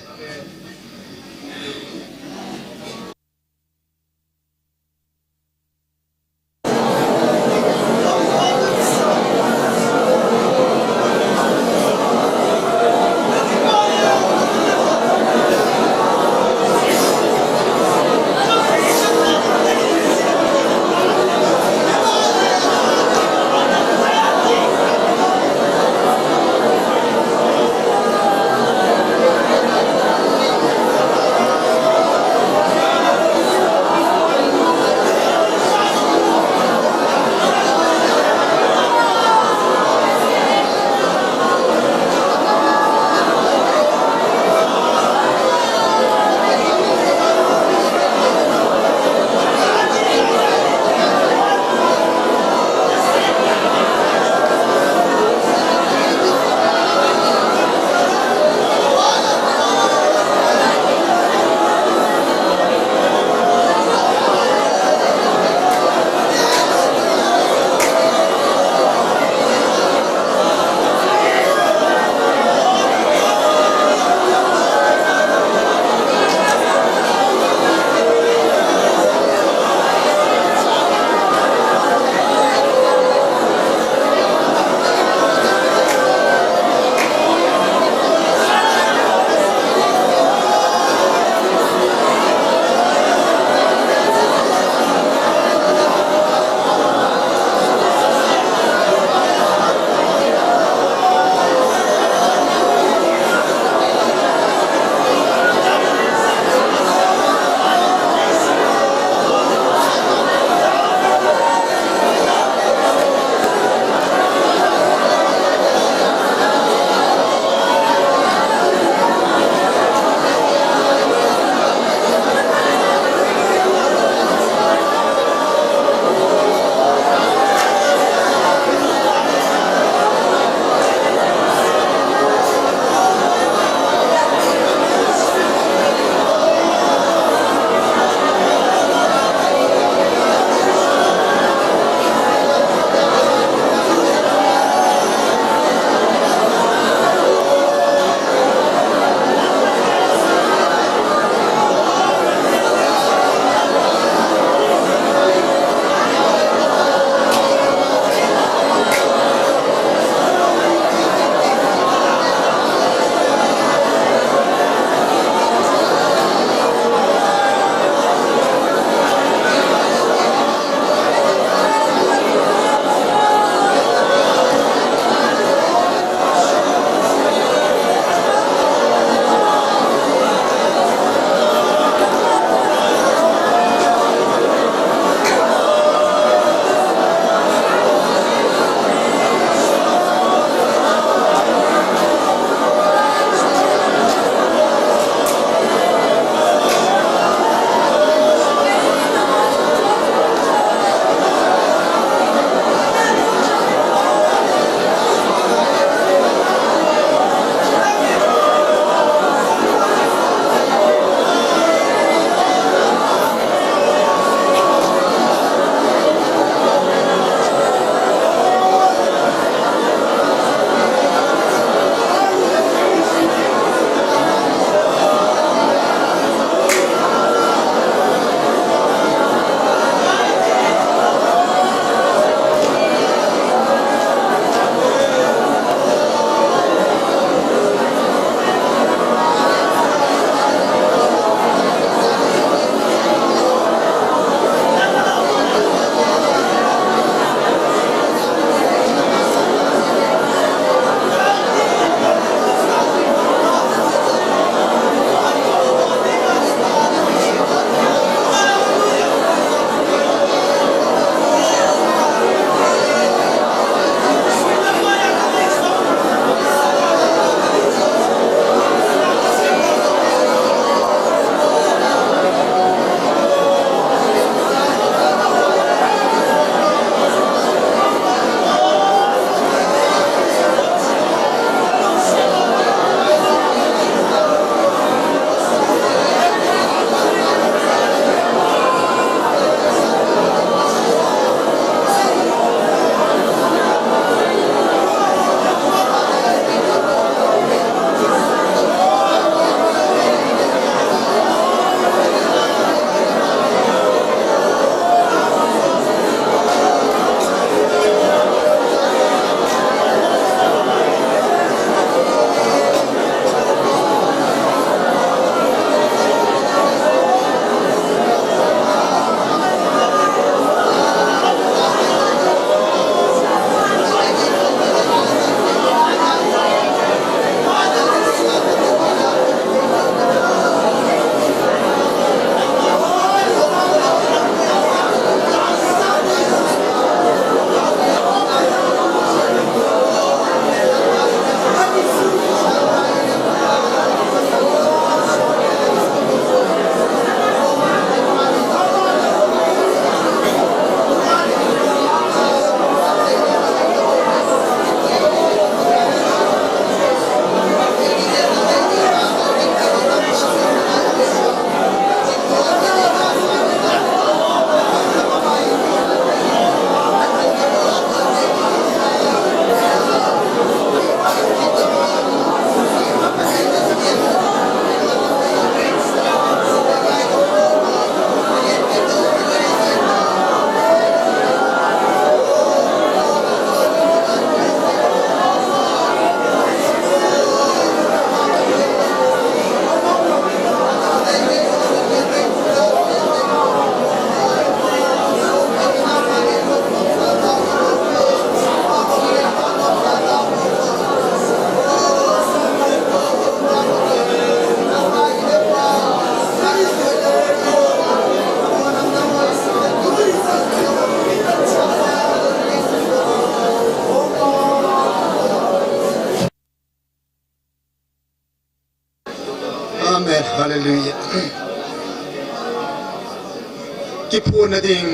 ki phu na ding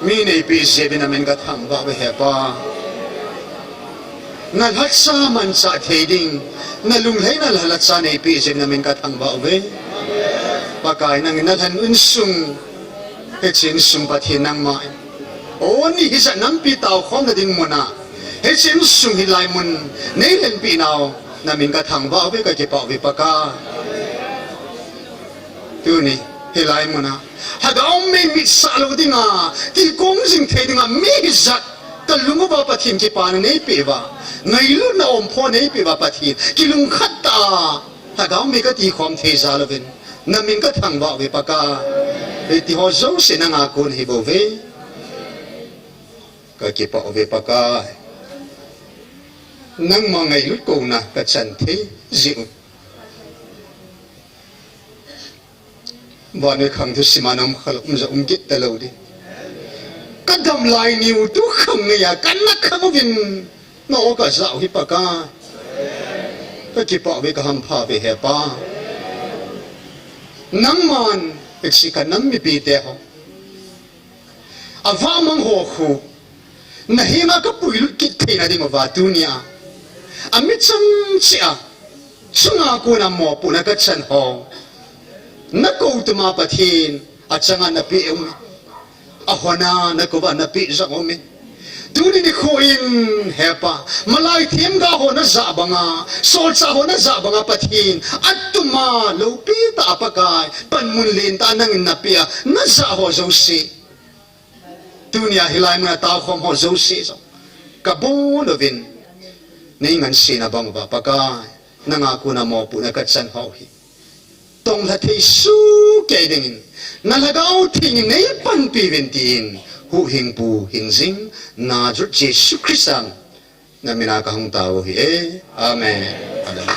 mi nei pi se bin amen ka thang ba be he pa na hat sa man sa the ding na lung lei na la sa nei pi se bin amen ka thang ba be pa kai nang na than un sung he chin sung pa thi nang mai o ni hi sa nam pi tao khom na ding mona he chin sung hi lai mun nei len pi nào na min ka thang ba be ka ke pa be pa ka tu ni he lai mona ha ga om me mi sa lo dinga ti kong jing the dinga mi zat ka lungu ba pa thin ki pa nei pe ba ngai lu na om pho nei pe ba pa thin ki lung khat ta ha ga om me ka ti khom the za lo ben na min ka thang ba be pa ka e ti ho zo se na nga kun hi bo ve ka ki pa ve pa ka nang ma ngai lut ko na ka chan the ji ba ne khang thu simanam khal za git ta lo di ka dam lai niu tu khang ya kan na khang vin no ka za hi pa ka ki pa ve ka ham pha ve he pa nang man si ka nam mi pi te ho ava mang ho khu na hi ma ka pui lut kit the na ding wa tu nia amit sam chia chunga ko na mo pu na ka chan ho na ko tu ma pathin a changa na pi um a hona na ko ba na pi za om tu ni ko in hepa malai thim ga ho na za banga sol cha ho na za banga pathin atuma lo pi ta pa kai pan mun len ta nang na pi na za ho zo si dunia hilai ma ta khom ho zo si zo ka bo lo vin nei ngan si na bang ba pa kai na nga ku na mo pu na ka chan ho hi tông là thấy su kể đình na là gạo thì nei pan pi ven tin hu hình pu hình ding na chút Jesus Christ na mina ka hong tao hi amen amen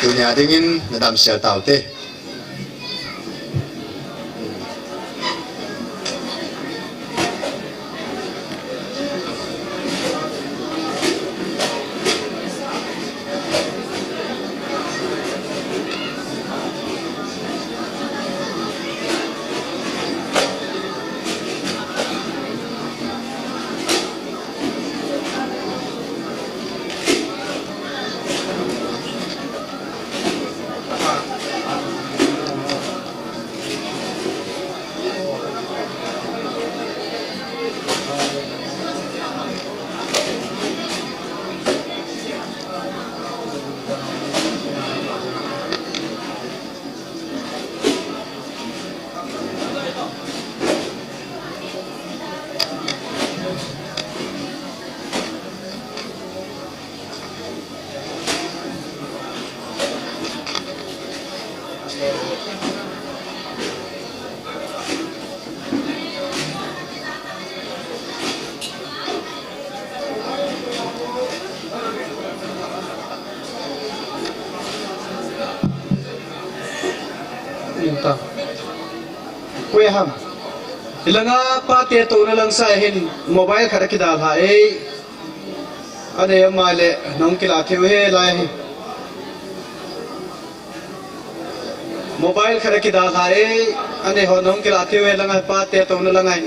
dunia dingin na dam sia tao te ta quê ham ilanga pa te to na lang sa hin mobile khara ki dal ha e ane ma le nong ki la theu he lai he mobile khara ki dal ha e ane ho nong ki la theu he langa pa te to na lang ai